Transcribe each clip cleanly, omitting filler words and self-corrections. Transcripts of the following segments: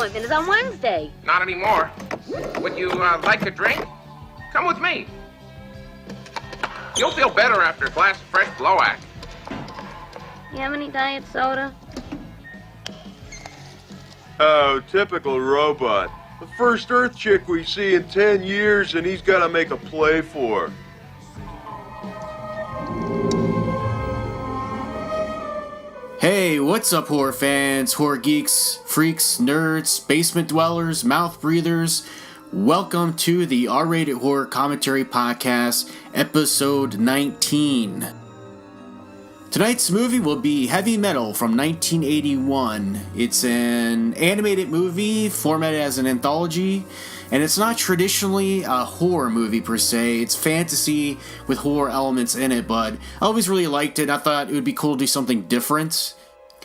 appointment is on Wednesday. Not anymore. Would you like a drink? Come with me. You'll feel better after a glass of fresh Bloac. You have any diet soda? Oh, typical robot. The first Earth chick we see in 10 years, and he's gotta make a play for her. Hey, what's up, horror fans, horror geeks, freaks, nerds, basement dwellers, mouth breathers? Welcome to the R-Rated Horror Commentary Podcast, episode 19. Tonight's movie will be Heavy Metal from 1981. It's an animated movie formatted as an anthology, and it's not traditionally a horror movie per se. It's fantasy with horror elements in it, but I always really liked it. I thought it would be cool to do something different,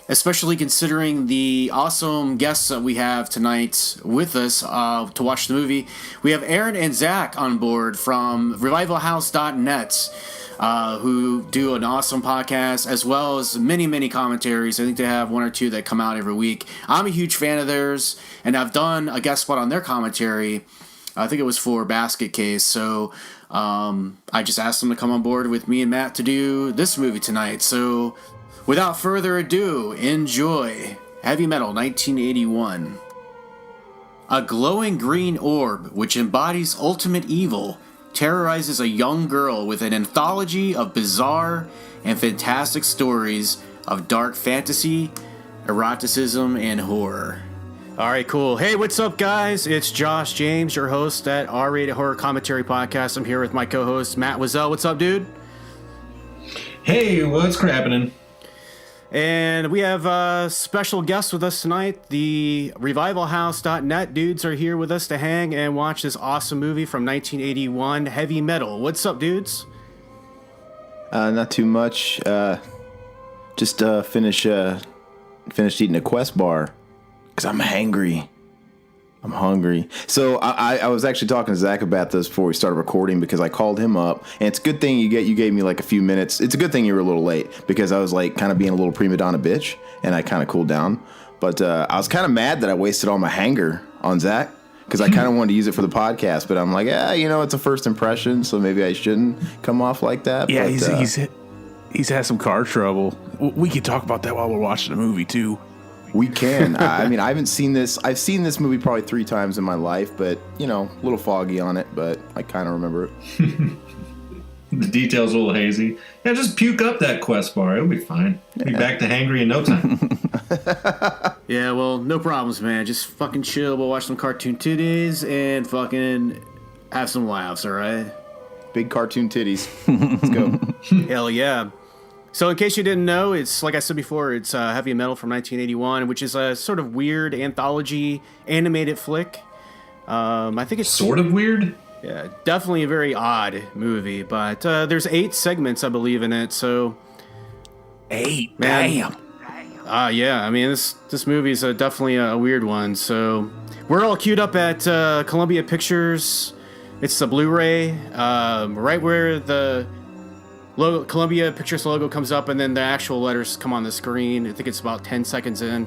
especially considering the awesome guests that we have tonight with us to watch the movie. We have Aaron and Zach on board from revivalhouse.net. Who do an awesome podcast, as well as many, many commentaries. I think they have one or two that come out every week. I'm a huge fan of theirs, and I've done a guest spot on their commentary. I think it was for Basket Case, so I just asked them to come on board with me and Matt to do this movie tonight. So without further ado, enjoy Heavy Metal 1981. A glowing green orb, which embodies ultimate evil, terrorizes a young girl with an anthology of bizarre and fantastic stories of dark fantasy, eroticism, and horror. All right, cool. Hey, what's up, guys? It's Josh James, your host at R-Rated Horror Commentary Podcast. I'm here with my co-host, Matt Wizzel. What's up, dude? Hey, what's crappening? And we have a special guest with us tonight. The revivalhouse.net dudes are here with us to hang and watch this awesome movie from 1981, Heavy Metal. What's up, dudes? Not too much. Just finished eating a Quest bar because I'm hangry. I'm hungry. So I was actually talking to Zach about this before we started recording because I called him up, and it's a good thing you gave me like a few minutes. It's a good thing you were a little late because I was like kind of being a little prima donna bitch, and I kind of cooled down. But I was kind of mad that I wasted all my hanger on Zach because I kind of wanted to use it for the podcast, but I'm like, it's a first impression, so maybe I shouldn't come off like that. Yeah, but, he's had some car trouble. We could talk about that while we're watching the movie too. We can. I mean, I haven't seen this. I've seen this movie probably 3 times in my life, but, a little foggy on it, but I kind of remember it. The details a little hazy. Yeah, just puke up that Quest bar. It'll be fine. Be back to hangry in no time. Yeah, well, no problems, man. Just fucking chill. We'll watch some cartoon titties and fucking have some laughs, all right? Big cartoon titties. Let's go. Hell yeah. So in case you didn't know, it's like I said before, it's Heavy Metal from 1981, which is a sort of weird anthology animated flick. I think it's sort of weird. Yeah, definitely a very odd movie, but there's 8 segments, I believe, in it. So 8, man, damn. Yeah, I mean this movie is definitely a weird one. So we're all queued up at Columbia Pictures. It's the Blu-ray, right where the Columbia Pictures logo comes up, and then the actual letters come on the screen. I think it's about 10 seconds in.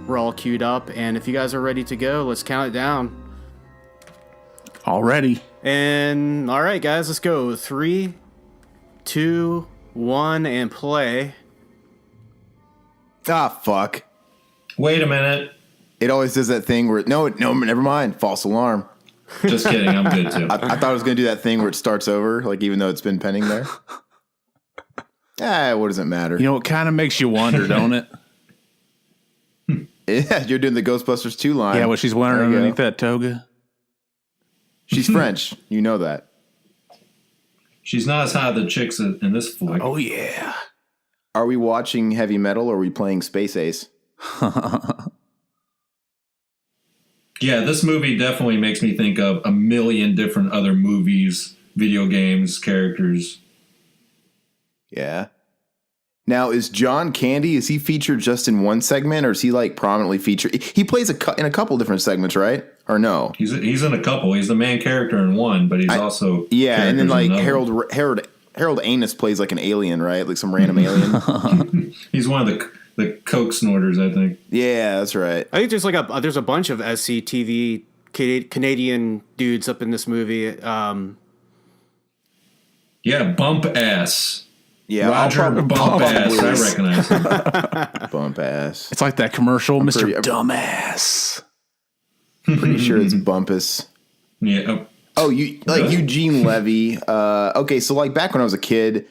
We're all queued up, and if you guys are ready to go, let's count it down. Already. And all right, guys, let's go. 3, 2, 1, and play. Ah, fuck. Wait a minute. It always does that thing where no, never mind. False alarm. Just kidding. I'm good too. I thought I was going to do that thing where it starts over, like even though it's been pending there. What does it matter? It kind of makes you wonder, don't it? Yeah, you're doing the Ghostbusters 2 line. Yeah, what she's wearing underneath that toga. She's French. You know that. She's not as hot as the chicks in this flick. Oh, yeah. Are we watching Heavy Metal or are we playing Space Ace? Yeah, this movie definitely makes me think of a million different other movies, video games, characters. Yeah. Now, is John Candy, is he featured just in one segment, or is he like prominently featured? He plays in a couple different segments, right? Or no? He's in a couple. He's the main character in one, but he's also and then like Harold Harold Ernest plays like an alien, right? Like some random alien. He's one of the coke snorters, I think. Yeah, that's right. I think there's a bunch of SCTV Canadian dudes up in this movie. Yeah, Bump Ass. Yeah, Roger Bump Ass. I recognize him. Bump Ass. It's like that commercial, Mr. Dumbass. Pretty sure it's Bumpus. Yeah. Oh, Eugene Levy. Okay, so like back when I was a kid,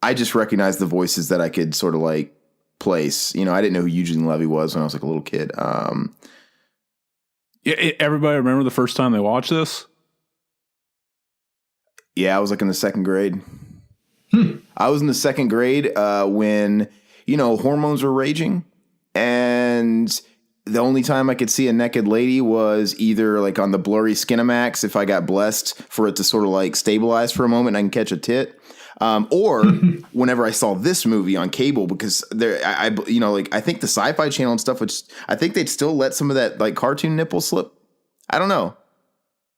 I just recognized the voices that I could sort of like place. You know, I didn't know who Eugene Levy was when I was like a little kid. Everybody remember the first time they watched this? Yeah, I was like in the second grade. I was in the second grade when, hormones were raging. And the only time I could see a naked lady was either like on the blurry Skinamax if I got blessed for it to sort of like stabilize for a moment and I can catch a tit. Or whenever I saw this movie on cable, because I think the Sci-Fi Channel and stuff, which I think they'd still let some of that like cartoon nipple slip. I don't know.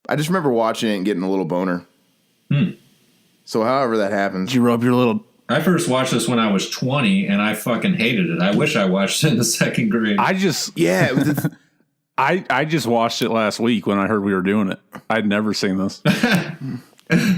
I just remember watching it and getting a little boner. So however that happens. Did you rub your little... I first watched this when I was 20, and I fucking hated it. I wish I watched it in the second grade. I just watched it last week when I heard we were doing it. I'd never seen this.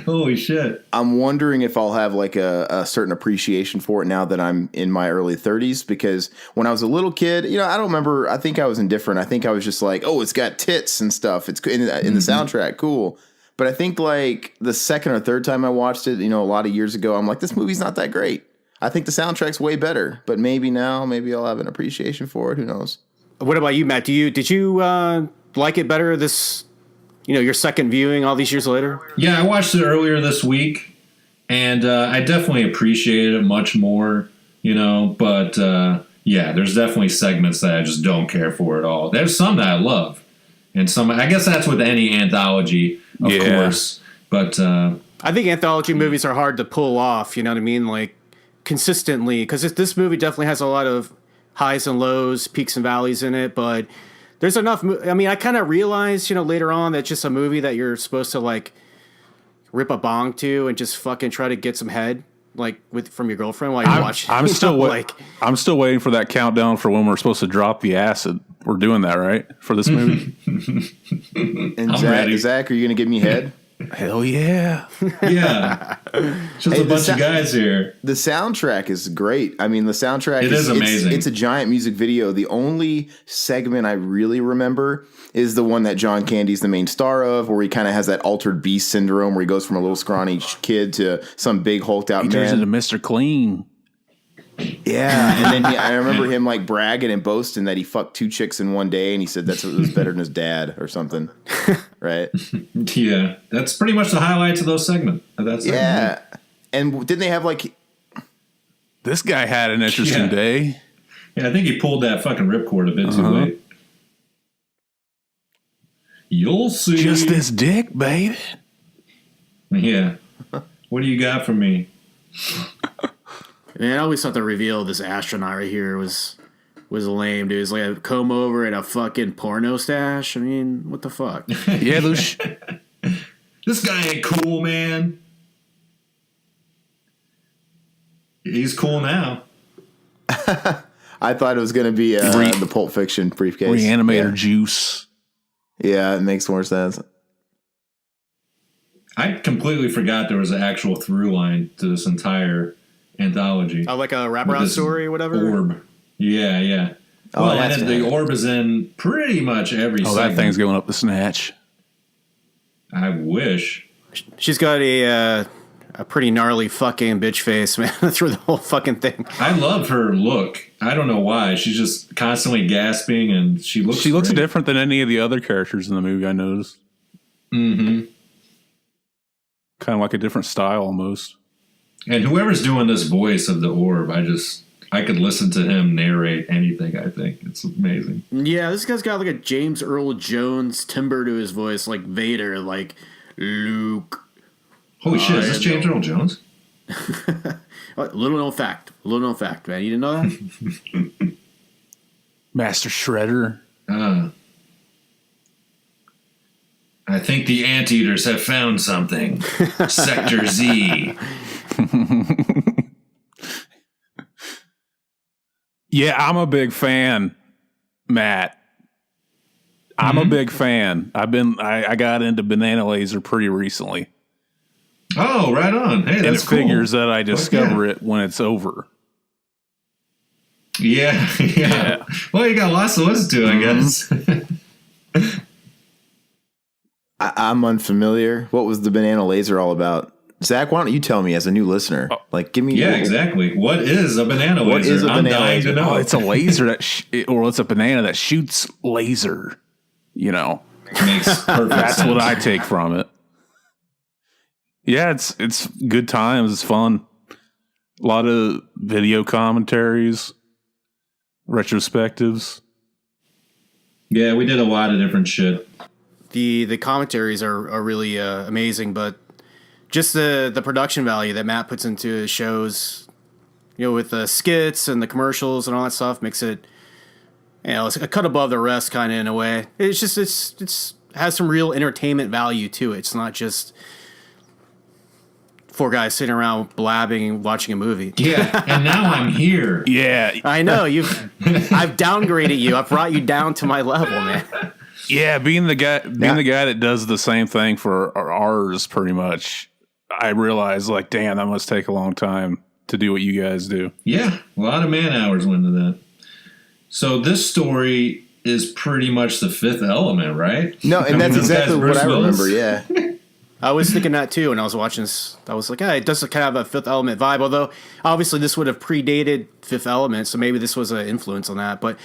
Holy shit. I'm wondering if I'll have like a certain appreciation for it now that I'm in my early 30s, because when I was a little kid, I don't remember. I think I was indifferent. I think I was just like, oh, it's got tits and stuff. It's in the soundtrack. Cool. But I think like the second or third time I watched it, a lot of years ago, I'm like, this movie's not that great. I think the soundtrack's way better. But maybe now, I'll have an appreciation for it. Who knows? What about you, Matt? Did you like it better this, your second viewing all these years later? Yeah, I watched it earlier this week, and I definitely appreciated it much more, But yeah, there's definitely segments that I just don't care for at all. There's some that I love, and some, I guess that's with any anthology. Of course, but I think anthology movies are hard to pull off. You know what I mean? Like consistently, because this movie definitely has a lot of highs and lows, peaks and valleys in it. But there's enough. I mean, I kind of realized, later on that it's just a movie that you're supposed to like rip a bong to and just fucking try to get some head, like from your girlfriend while you're watching. I'm still waiting for that countdown for when we're supposed to drop the acid. We're doing that, right? For this movie? And Zach, are you going to give me head? Hell yeah. Yeah. Just a bunch of guys here. The soundtrack is great. I mean, the soundtrack is amazing. It's a giant music video. The only segment I really remember is the one that John Candy's the main star of, where he kind of has that altered beast syndrome, where he goes from a little scrawny kid to some big hulked out man. He turns into Mr. Clean. Yeah, and then I remember him like bragging and boasting that he fucked 2 chicks in one day, and he said it was better than his dad or something, right? Yeah, that's pretty much the highlights of those segments. Yeah, and didn't they have like... This guy had an interesting day. Yeah, I think he pulled that fucking ripcord a bit too late. You'll see. Just this dick, baby. Yeah. What do you got for me? Man, I always thought the reveal of this astronaut right here was lame, dude. It's like a comb over and a fucking porno stash. I mean, what the fuck? Yeah, those... This guy ain't cool, man. He's cool now. I thought it was going to be the Pulp Fiction briefcase. Reanimator juice. Yeah, it makes more sense. I completely forgot there was an actual through line to this entire anthology. Oh, like a wraparound story or whatever? Orb. Yeah. Oh, well, and the orb is in pretty much every segment. That thing's going up the snatch. I wish. She's got a pretty gnarly fucking bitch face, man, through the whole fucking thing. I love her look. I don't know why. She's just constantly gasping, and she looks great. Different than any of the other characters in the movie, I noticed. Mm-hmm. Kind of like a different style almost. And whoever's doing this voice of the orb, I could listen to him narrate anything, I think. It's amazing. Yeah, this guy's got like a James Earl Jones timbre to his voice, like Vader, like Luke. Holy shit, is this James Earl Jones? Little known fact, man. You didn't know that? Master Shredder. I think the anteaters have found something. Sector Z. Yeah, I'm a big fan, Matt. I'm a big fan. I got into Banana Laser pretty recently. Oh, right on. Hey, And that's it cool. figures that I discover it when it's over. Yeah. Well, you got lots to listen to, I guess. I'm unfamiliar. What was the Banana Laser all about? Zach, why don't you tell me as a new listener? Like, give me. Yeah, exactly. What is a banana laser? What is a I'm banana dying laser? to know. Oh, it's a laser or it's a banana that shoots laser. You know, Makes perfect that's sense. what I take from it. Yeah, it's good times. It's fun. A lot of video commentaries, retrospectives. Yeah, we did a lot of different shit. The commentaries are really amazing, but just the production value that Matt puts into his shows, you know, with the skits and the commercials and all that stuff, makes it, you know, it's a cut above the rest kind of in a way. It's just it's has some real entertainment value to it. It's not just four guys sitting around blabbing and watching a movie. Yeah, and now I'm here. Yeah, I know I've downgraded you. I've brought you down to my level, man. yeah. Being the guy that does the same thing for ours, pretty much. I realized, like, damn, that must take a long time to do what you guys do. Yeah, a lot of man hours went into that. So this story is pretty much the Fifth Element, right? No, and that's this exactly guy's what Bruce I Willis. remember. Yeah. I was thinking that too when I was watching this. I was like, it does kind of have a Fifth Element vibe, although obviously this would have predated Fifth Element, so maybe this was an influence on that. But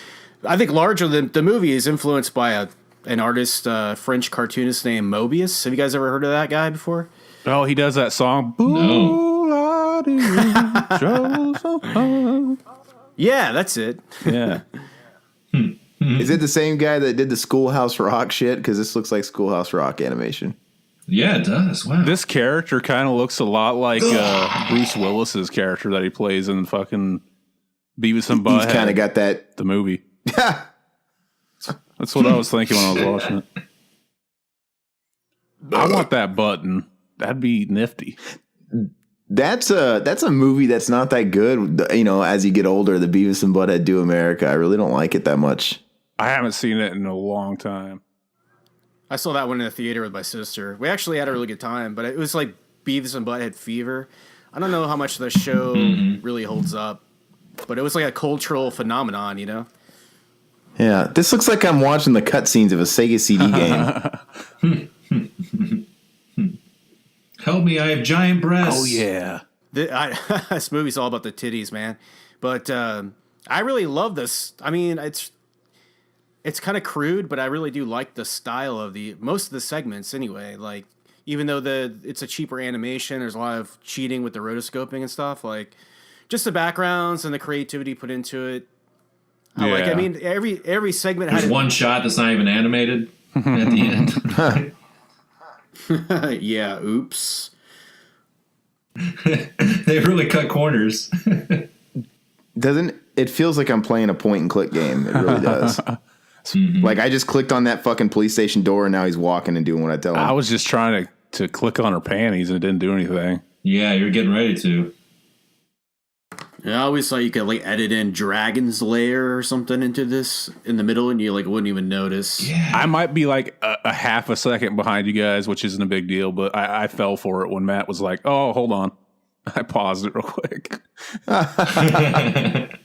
I think larger than the movie is influenced by an artist, French cartoonist named Mobius. Have you guys ever heard of that guy before? Oh, he does that song. No. Yeah, that's it. Yeah. Is it the same guy that did the Schoolhouse Rock shit? Because this looks like Schoolhouse Rock animation. Yeah, it does. Wow. This character kind of looks a lot like Bruce Willis's character that he plays in fucking Beavis and Butthead. He's kind of got that. the movie. That's what I was thinking when I was watching it. I want that button. That'd be nifty. That's a movie that's not that good. You know, as you get older, the Beavis and Butthead Do America. I really don't like it that much. I haven't seen it in a long time. I saw that one in the theater with my sister. We actually had a really good time, but it was like Beavis and Butthead fever. I don't know how much the show really holds up, but it was like a cultural phenomenon, you know? Yeah, this looks like I'm watching the cutscenes of a Sega CD game. Help me, I have giant breasts. Oh, yeah. This movie's all about the titties, man. But I really love this. I mean, it's kind of crude, but I really do like the style of most of the segments anyway. Like, even though it's a cheaper animation, there's a lot of cheating with the rotoscoping and stuff. Like, just the backgrounds and the creativity put into it. I mean, every segment There's had one shot that's not even animated at the end. yeah, oops. They really cut corners. Doesn't it feels like I'm playing a point and click game? It really does. Like I just clicked on that fucking police station door and now he's walking and doing what I tell him. I was just trying to click on her panties and it didn't do anything. Yeah, you're getting ready to. Yeah, I always thought you could like edit in Dragon's Lair or something into this in the middle, and you like wouldn't even notice. Yeah. I might be like a half a second behind you guys, which isn't a big deal, but I fell for it when Matt was like, "Oh, hold on." I paused it real quick.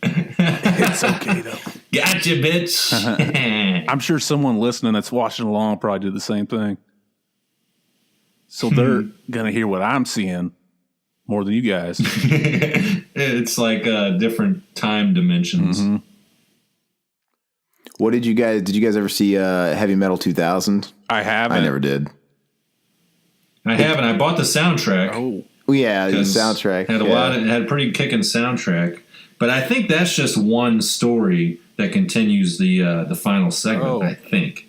It's okay though. Gotcha, bitch. I'm sure someone listening that's watching along probably did the same thing. So they're gonna hear what I'm seeing more than you guys. It's like different time dimensions. What did you guys ever see Heavy Metal 2000? I haven't. I never did. I haven't. I bought the soundtrack. Oh, Yeah, the 'Cause soundtrack. had it had a pretty kicking soundtrack, but I think that's just one story that continues the final segment. Oh. I think.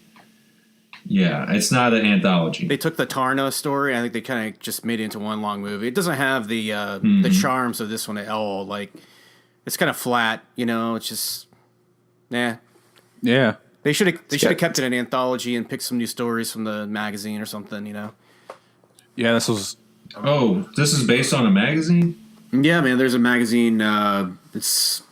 Yeah, it's not an anthology. They took the Tarna story. I think they kind of just made it into one long movie. It doesn't have the charms of this one at all. Like, it's kind of flat. You know, it's just, nah. yeah. They should have kept it an anthology and picked some new stories from the magazine or something. You know. Yeah, this was Oh, this is based on a magazine? Yeah, man. There's a magazine. It's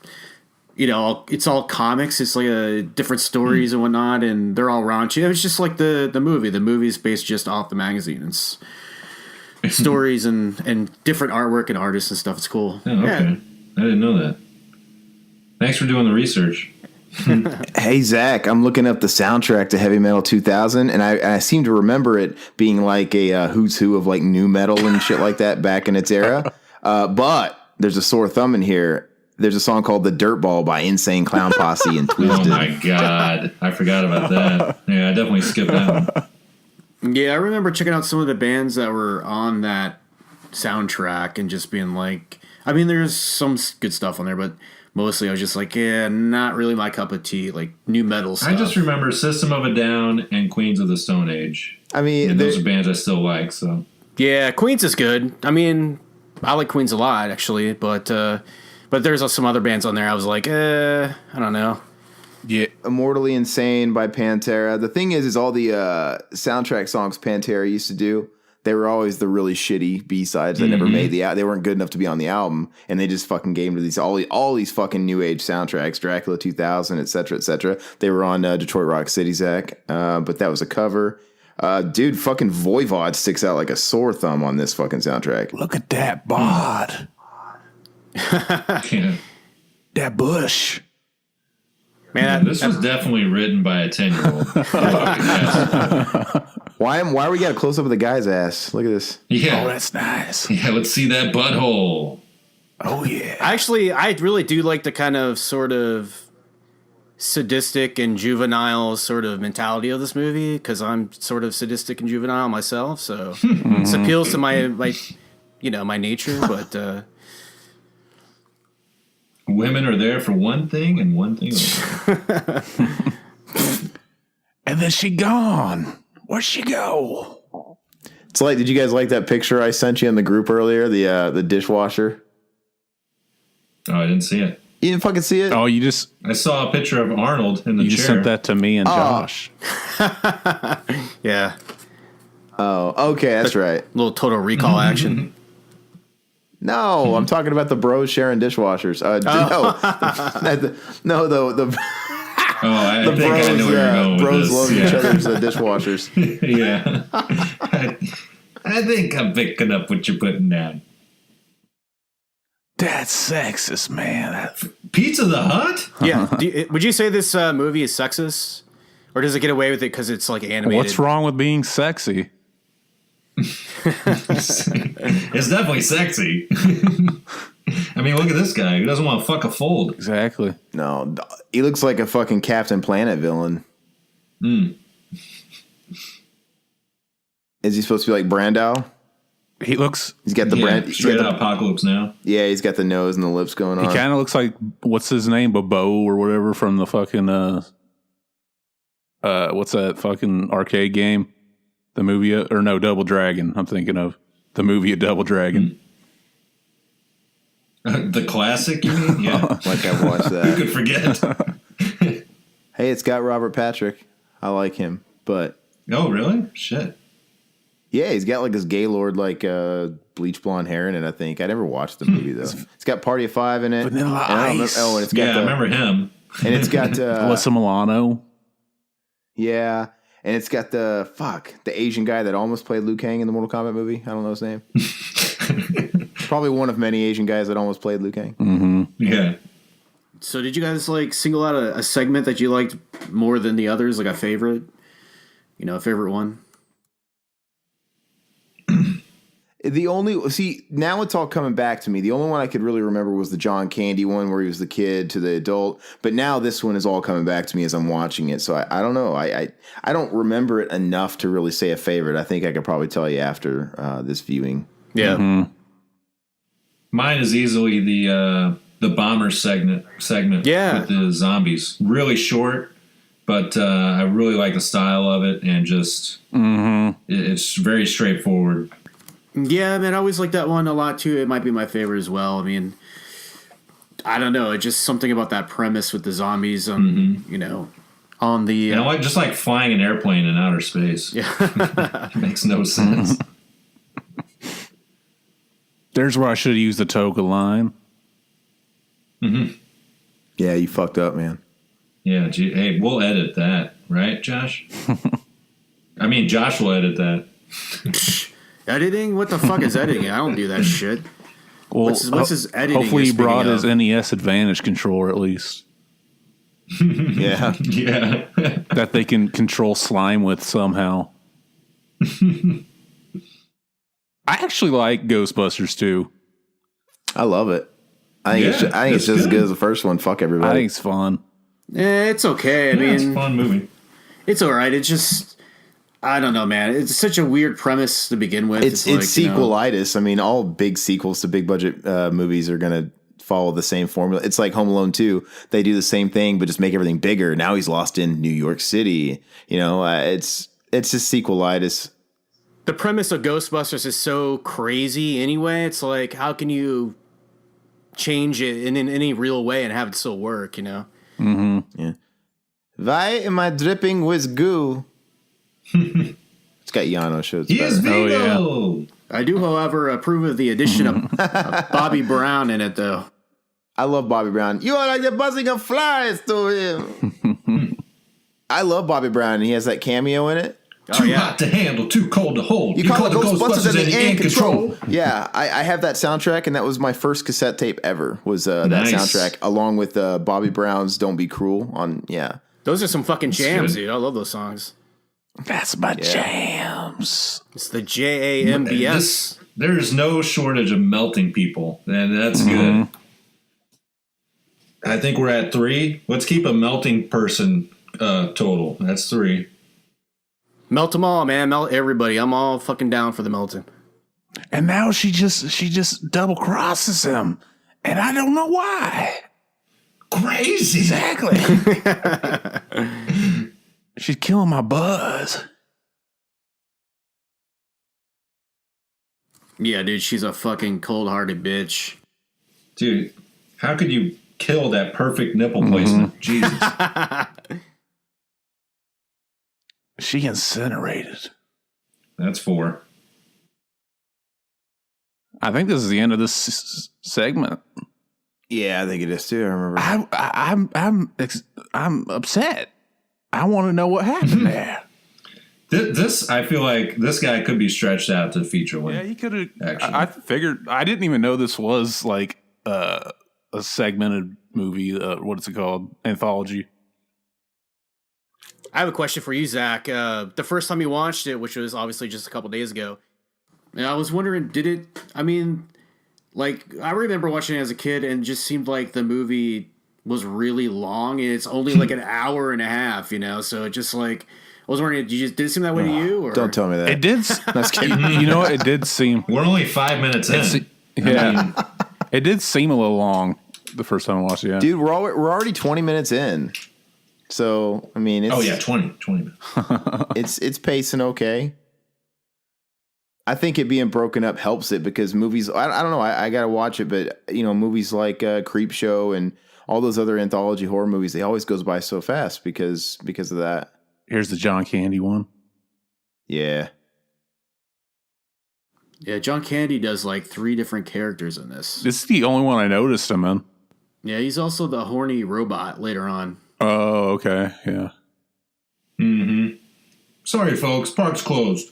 it's all comics. It's like different stories and whatnot, and they're all raunchy. It was just like the movie. The movie's based just off the magazine. It's stories and different artwork and artists and stuff. It's cool. Oh, okay. Yeah. I didn't know that. Thanks for doing the research. Hey, Zach, I'm looking up the soundtrack to Heavy Metal 2000, and I seem to remember it being like a who's who of like new metal and shit like that back in its era. But there's a sore thumb in here. There's a song called The Dirtball by Insane Clown Posse and Twisted. Oh, my God. I forgot about that. Yeah, I definitely skipped that one. Yeah, I remember checking out some of the bands that were on that soundtrack and just being like, I mean, there's some good stuff on there, but mostly I was just like, yeah, not really my cup of tea, like new metal stuff. I just remember System of a Down and Queens of the Stone Age. I mean, and those are bands I still like, so. Yeah, Queens is good. I mean, I like Queens a lot, actually, but there's some other bands on there I was like, I don't know. Yeah. Immortally Insane by Pantera. The thing is all the soundtrack songs Pantera used to do, they were always the really shitty B-sides that never made they weren't good enough to be on the album, and they just fucking gave them to all these fucking new age soundtracks, Dracula 2000, etc., etc. They were on Detroit Rock City, Zach, but that was a cover. Dude, fucking Voivod sticks out like a sore thumb on this fucking soundtrack. Look at that bod. Yeah. That bush. Man, This was definitely written by a 10-year-old. Why we got a close up of the guy's ass? Look at this. Yeah. Oh, that's nice. Yeah, let's see that butthole. Oh, yeah. actually, I really do like the kind of sort of sadistic and juvenile sort of mentality of this movie, because I'm sort of sadistic and juvenile myself, so this appeals to my nature, but Women are there for one thing and one thing only. And then she gone. Where'd she go? It's like, did you guys like that picture I sent you in the group earlier? The dishwasher. Oh, I didn't see it. You didn't fucking see it? Oh, you just I saw a picture of Arnold in the chair. sent that to me and Josh. yeah, Oh, okay, that's right. little Total Recall action. No, I'm talking about the bros sharing dishwashers. No, the Oh, I the think I know where you're going with bros this. love each other's dishwashers. Yeah. I think I'm picking up what you're putting down. That's sexist, man. Pizza the Hut? Yeah, would you say this movie is sexist, or does it get away with it because it's like animated? What's wrong with being sexy? It's definitely sexy. I mean, look at this guy. Who doesn't want to fuck a fold? Exactly. No, he looks like a fucking Captain Planet villain. Is he supposed to be like Brando? He looks. He's got the brand. Straight out Apocalypse Now. Yeah, he's got the nose and the lips going on. He kind of looks like what's his name, Bobo or whatever from the fucking what's that fucking arcade game? The movie or no, Double Dragon. I'm thinking of the movie Double Dragon. The classic, you mean? Yeah. Like I watched Who that. could forget? Hey, it's got Robert Patrick. I like him, but Oh, really? Shit. yeah, he's got like this Gaylord like bleach blonde hair in it. I think I never watched the movie though. It's got Party of Five in it. Vanilla And I don't Ice. remember- and it's got Yeah, I remember him. and it's got Alyssa Milano. yeah, and it's got the Asian guy that almost played Liu Kang in the Mortal Kombat movie. I don't know his name. Probably one of many Asian guys that almost played Liu Kang. Mm-hmm. Yeah. So did you guys like single out a segment that you liked more than the others, like a favorite? A favorite one? Now it's all coming back to me. The only one I could really remember was the John Candy one where he was the kid to the adult. But now this one is all coming back to me as I'm watching it. So I don't know. I don't remember it enough to really say a favorite. I think I could probably tell you after this viewing. Yeah. Mm-hmm. Mine is easily the bomber segment. Yeah. With the zombies. Really short, but I really like the style of it, and just it's very straightforward. Yeah, man, I always like that one a lot too. It might be my favorite as well. I mean, I don't know. It's just something about that premise with the zombies on the. And I like just like flying an airplane in outer space. Yeah. It makes no sense. There's where I should have used the toga line. Mm-hmm. Yeah, you fucked up, man. Yeah, hey, we'll edit that, right, Josh? I mean, Josh will edit that. Editing? What the fuck is editing? I don't do that shit. Well, what's his editing? Hopefully he brought his of? NES Advantage controller at least. Yeah. Yeah. That they can control slime with somehow. I actually like Ghostbusters too. I love it. I think it's just as good as the first one. Fuck everybody. I think it's fun. It's okay. I mean, it's a fun movie. It's all right. It's just, I don't know, man. It's such a weird premise to begin with. It's like, sequelitis. I mean, all big sequels to big budget movies are going to follow the same formula. It's like Home Alone 2. They do the same thing, but just make everything bigger. Now he's lost in New York City. You know, it's just sequelitis. The premise of Ghostbusters is so crazy anyway. It's like, how can you change it in any real way and have it still work, you know? Mm-hmm. Yeah. Why am I dripping with goo? It's got Yano shows. He is Vigo. Oh, yeah. I do, however, approve of the addition of Bobby Brown in it, though. I love Bobby Brown. You are like the buzzing of flies to him. I love Bobby Brown, and he has that cameo in it. Too hot to handle, too cold to hold. You call it Ghostbusters at the in control. Yeah, I have that soundtrack, and that was my first cassette tape ever. Was that soundtrack along with Bobby Brown's "Don't Be Cruel" on? Yeah, those are some fucking jams, dude. I love those songs. That's my jams. It's the JAMBS. There's no shortage of melting people, and that's good. I think we're at 3. Let's keep a melting person total. That's 3. Melt them all, man. Melt everybody. I'm all fucking down for the melting. And now she just double crosses him, and I don't know why. Crazy. Exactly. She's killing my buzz. Yeah, dude, she's a fucking cold-hearted bitch. Dude, how could you kill that perfect nipple placement? Jesus. She incinerated. That's 4. I think this is the end of this segment. yeah, I think it is too. I remember. I'm upset. I want to know what happened there. This, I feel like this guy could be stretched out to feature length. Yeah, he could have. Actually, I figured. I didn't even know this was like a segmented movie. What is it called? Anthology. I have a question for you, Zach. The first time you watched it, which was obviously just a couple days ago, and I was wondering, did it? I mean, like I remember watching it as a kid, and it just seemed like the movie was really long, and it's only like an hour and a half, you know. So it just like. I was wondering, did it seem that way to you? Or? Don't tell me that. It did. You know what? It did seem. we're only 5 minutes in. Yeah, it did seem a little long the first time I watched it. Yeah. Dude, we're already 20 minutes in. So, I mean, it's 20 minutes. it's pacing okay. I think it being broken up helps it because movies, I don't know, I got to watch it, but, you know, movies like Creep Show and all those other anthology horror movies, they always goes by so fast because of that. Here's the John Candy one. Yeah. Yeah, John Candy does like 3 different characters in this. This is the only one I noticed him in. Yeah, he's also the horny robot later on. Oh, okay. Yeah. Mm-hmm. Sorry, folks. Park's closed.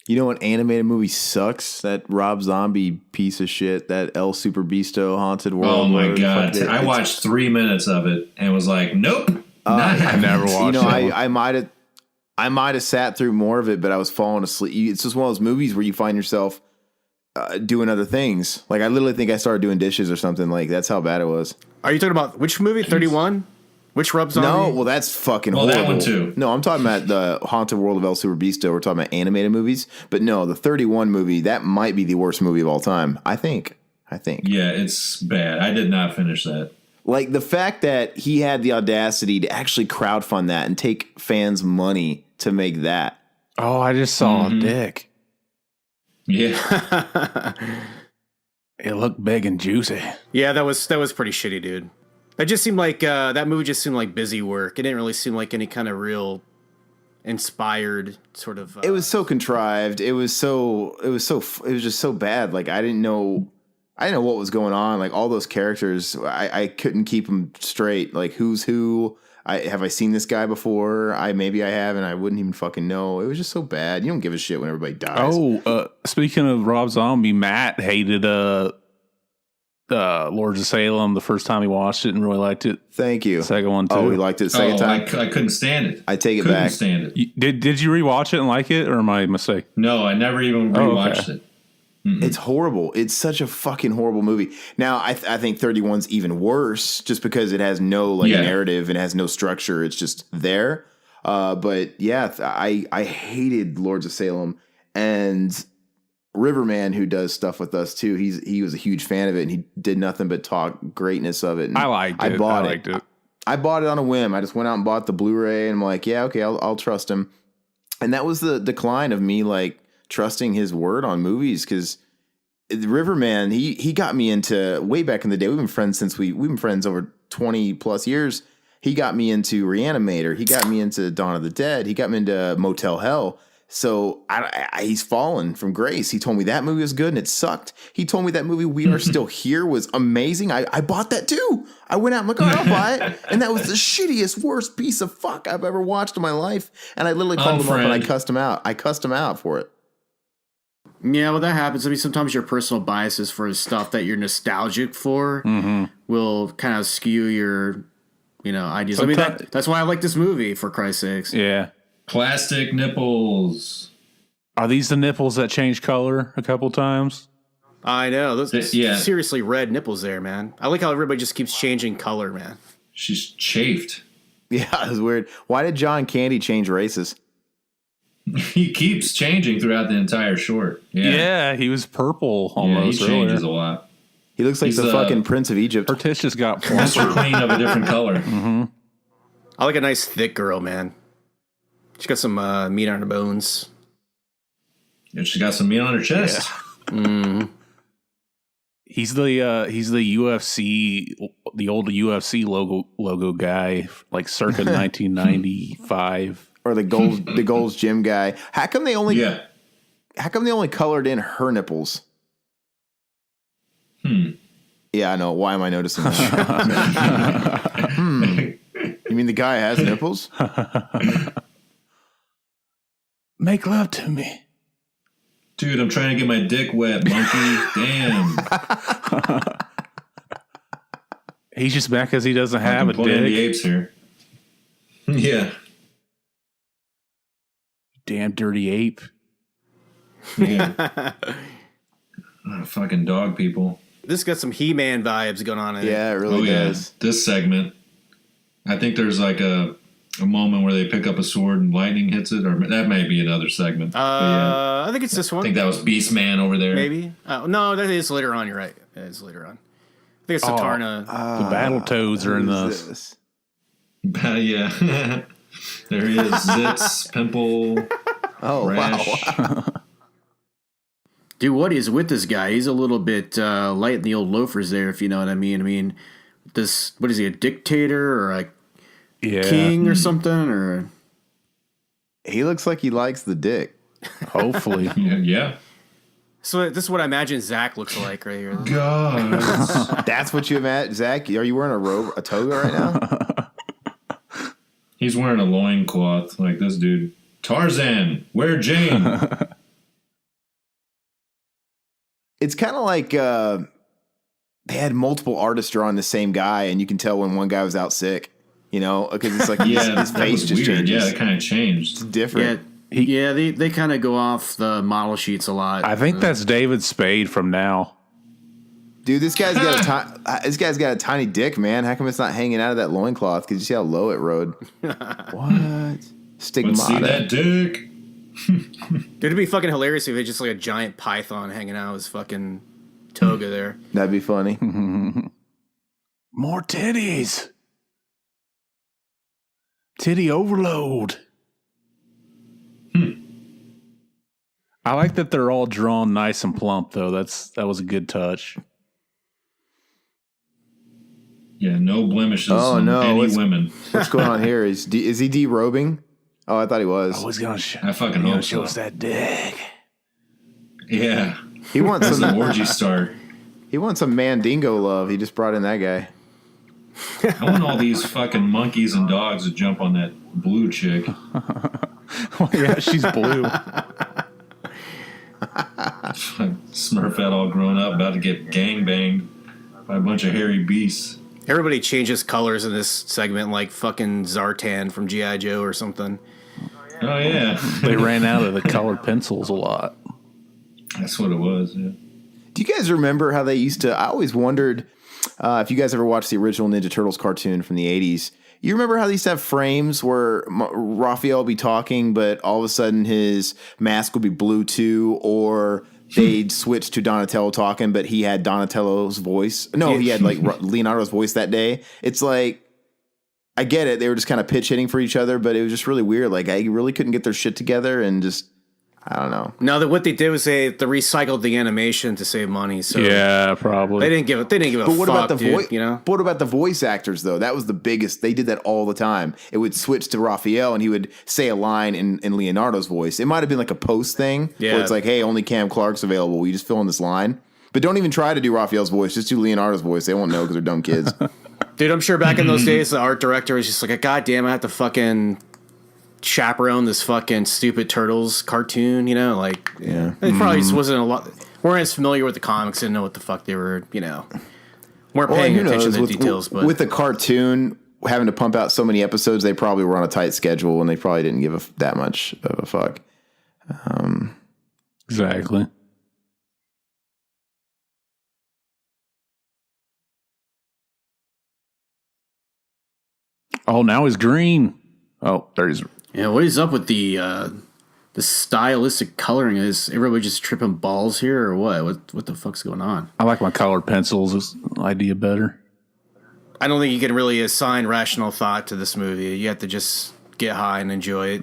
You know what animated movie sucks? That Rob Zombie piece of shit, that El Super Beasto Haunted World. Oh my god! I watched 3 minutes of it and was like, "Nope, not I never watched. You know, it. I might have sat through more of it, but I was falling asleep. It's just one of those movies where you find yourself doing other things. Like I literally think I started doing dishes or something. Like that's how bad it was. Are you talking about which movie? 31? Which Rob Zombie? No, well that's fucking horrible. that one too. No, I'm talking about the Haunted World of El Super Beasto. We're talking about animated movies. But no, the 31 movie, that might be the worst movie of all time. I think. Yeah, it's bad. I did not finish that. Like the fact that he had the audacity to actually crowdfund that and take fans' money to make that. Oh, I just saw a dick. Yeah. It looked big and juicy. Yeah, that was pretty shitty, dude. That just seemed like that movie just seemed like busy work. It didn't really seem like any kind of real inspired sort of. It was so contrived. It was just so bad. Like I didn't know what was going on. Like all those characters, I couldn't keep them straight. Like who's who? Have I seen this guy before? Maybe I have, and I wouldn't even fucking know. It was just so bad. You don't give a shit when everybody dies. Oh, speaking of Rob Zombie, Matt hated Lords of Salem the first time he watched it and really liked it. Thank you. Second one too. Oh, he liked it the second time. I couldn't stand it. I take it back. Stand it. Did you rewatch it and like it, or am I mistaken? No, I never even rewatched it. It's horrible. It's such a fucking horrible movie. Now, I think 31's even worse just because it has no narrative and has no structure. It's just there. But yeah, I hated Lords of Salem, and Riverman, who does stuff with us too. He was a huge fan of it, and he did nothing but talk greatness of it. And I liked it. I liked it. I bought it on a whim. I just went out and bought the Blu-ray, and I'm like, yeah, okay, I'll trust him. And that was the decline of me like trusting his word on movies, because Riverman, he got me into, way back in the day. We've been friends since we've been friends over 20 plus years. He got me into Reanimator. He got me into Dawn of the Dead. He got me into Motel Hell. So he's fallen from grace. He told me that movie was good and it sucked. He told me that movie We Are Still Here was amazing. I bought that too. I went out and like, all right, I'll buy it. And that was the shittiest, worst piece of fuck I've ever watched in my life. And I literally called him up and I cussed him out. I cussed him out for it. Yeah, well, that happens. I mean, sometimes your personal biases for stuff that you're nostalgic for will kind of skew your, ideas. I mean, that's why I like this movie, for Christ's sakes. Yeah. Plastic nipples. Are these the nipples that change color a couple times? I know. Those seriously red nipples there, man. I like how everybody just keeps changing color, man. She's chafed. Yeah, it was weird. Why did John Candy change races? He keeps changing throughout the entire short. Yeah, he was purple almost. Yeah, he changes a lot. He looks like the fucking Prince of Egypt. Morticia's got Mr. Clean of a different color. I like a nice thick girl, man. She's got some meat on her bones. And she got some meat on her chest. Yeah. He's the UFC, the old UFC logo guy, like circa 1995. Or the Gold's Gym guy. How come they only colored in her nipples? Yeah, I know. Why am I noticing that? You mean the guy has nipples? Make love to me. Dude, I'm trying to get my dick wet, monkey. Damn. He's just back because he doesn't have a dick. The apes here. Yeah. Damn dirty ape. Yeah. Fucking dog people. This got some He-Man vibes going on in it. Yeah, it really does. This segment. I think there's like a moment where they pick up a sword and lightning hits it, or that may be another segment. I think it's this one. I think that was Beast Man over there. Maybe. No, that is later on. You're right. It is later on. I think it's Satarna. The Battletoads are in this. Yeah. There he is. Zits, Pimple. Oh, Rash. wow. Dude, what is with this guy? He's a little bit light in the old loafers there, if you know what I mean. I mean, what is he, a dictator or a king or something? Or he looks like he likes the dick. Hopefully. Yeah. So this is what I imagine Zach looks like right here. God. That's what you imagine? Zach, are you wearing a toga right now? He's wearing a loincloth like this dude. Tarzan, where Jane? It's kind of like they had multiple artists drawing the same guy, and you can tell when one guy was out sick, because it's like his face just weird. changes. Yeah, it kind of changed. It's different. Yeah, they kind of go off the model sheets a lot. I think that's David Spade from Now. Dude, this guy's got a tiny dick, man. How come it's not hanging out of that loincloth? Because you see how low it rode. What? Stigmata. Let's see that dick. Dude, it'd be fucking hilarious if they just like a giant python hanging out of his fucking toga there. That'd be funny. More titties. Titty overload. I like that they're all drawn nice and plump, though. that was a good touch. Yeah, no blemishes Oh, on no. any women. What's going on here? Is he derobing? Oh, I thought he was. Oh, he's gonna I fucking hope show so. us that dick. Yeah. He wants That's the some. orgy start. He wants some Mandingo love. He just brought in that guy. I want all these fucking monkeys and dogs to jump on that blue chick. Oh, yeah, she's blue. Smurfette all grown up, about to get gangbanged by a bunch of hairy beasts. Everybody changes colors in this segment, like fucking Zartan from G.I. Joe or something. Oh, yeah. They ran out of the colored pencils a lot. That's what it was, yeah. Do you guys remember how they used to? I always wondered if you guys ever watched the original Ninja Turtles cartoon from the 80s. You remember how they used to have frames where Raphael would be talking, but all of a sudden his mask would be blue too, or they'd switch to Donatello talking, but he had Donatello's voice. No, he had like Leonardo's voice that day. It's like, I get it. They were just kind of pitch hitting for each other, but it was just really weird. Like, I really couldn't get their shit together and just, I don't know. No, what they did was they recycled the animation to save money. So Yeah, probably. they didn't give a But what fuck, about the dude, voice? you know? But what about the voice actors though? That was the biggest. They did that all the time. It would switch to Raphael, and he would say a line in Leonardo's voice. It might have been like a post thing, where it's like, "Hey, only Cam Clark's available. We just fill in this line." But don't even try to do Raphael's voice. Just do Leonardo's voice. They won't know because they're dumb kids. Dude, I'm sure back in those days, the art director was just like, God damn, I have to fucking chaperone this fucking stupid Turtles cartoon, you know? Like, Yeah. it probably just wasn't a lot. Weren't as familiar with the comics, didn't know what the fuck they were, you know. Weren't paying who attention knows? to the With- details, but. with the cartoon having to pump out so many episodes, they probably were on a tight schedule, and they probably didn't give that much of a fuck. Exactly. Oh, now he's green. Oh, there he's. Yeah, what is up with the stylistic coloring? Is everybody just tripping balls here, or what? What the fuck's going on? I like my colored pencils. This idea better. I don't think you can really assign rational thought to this movie. You have to just get high and enjoy it.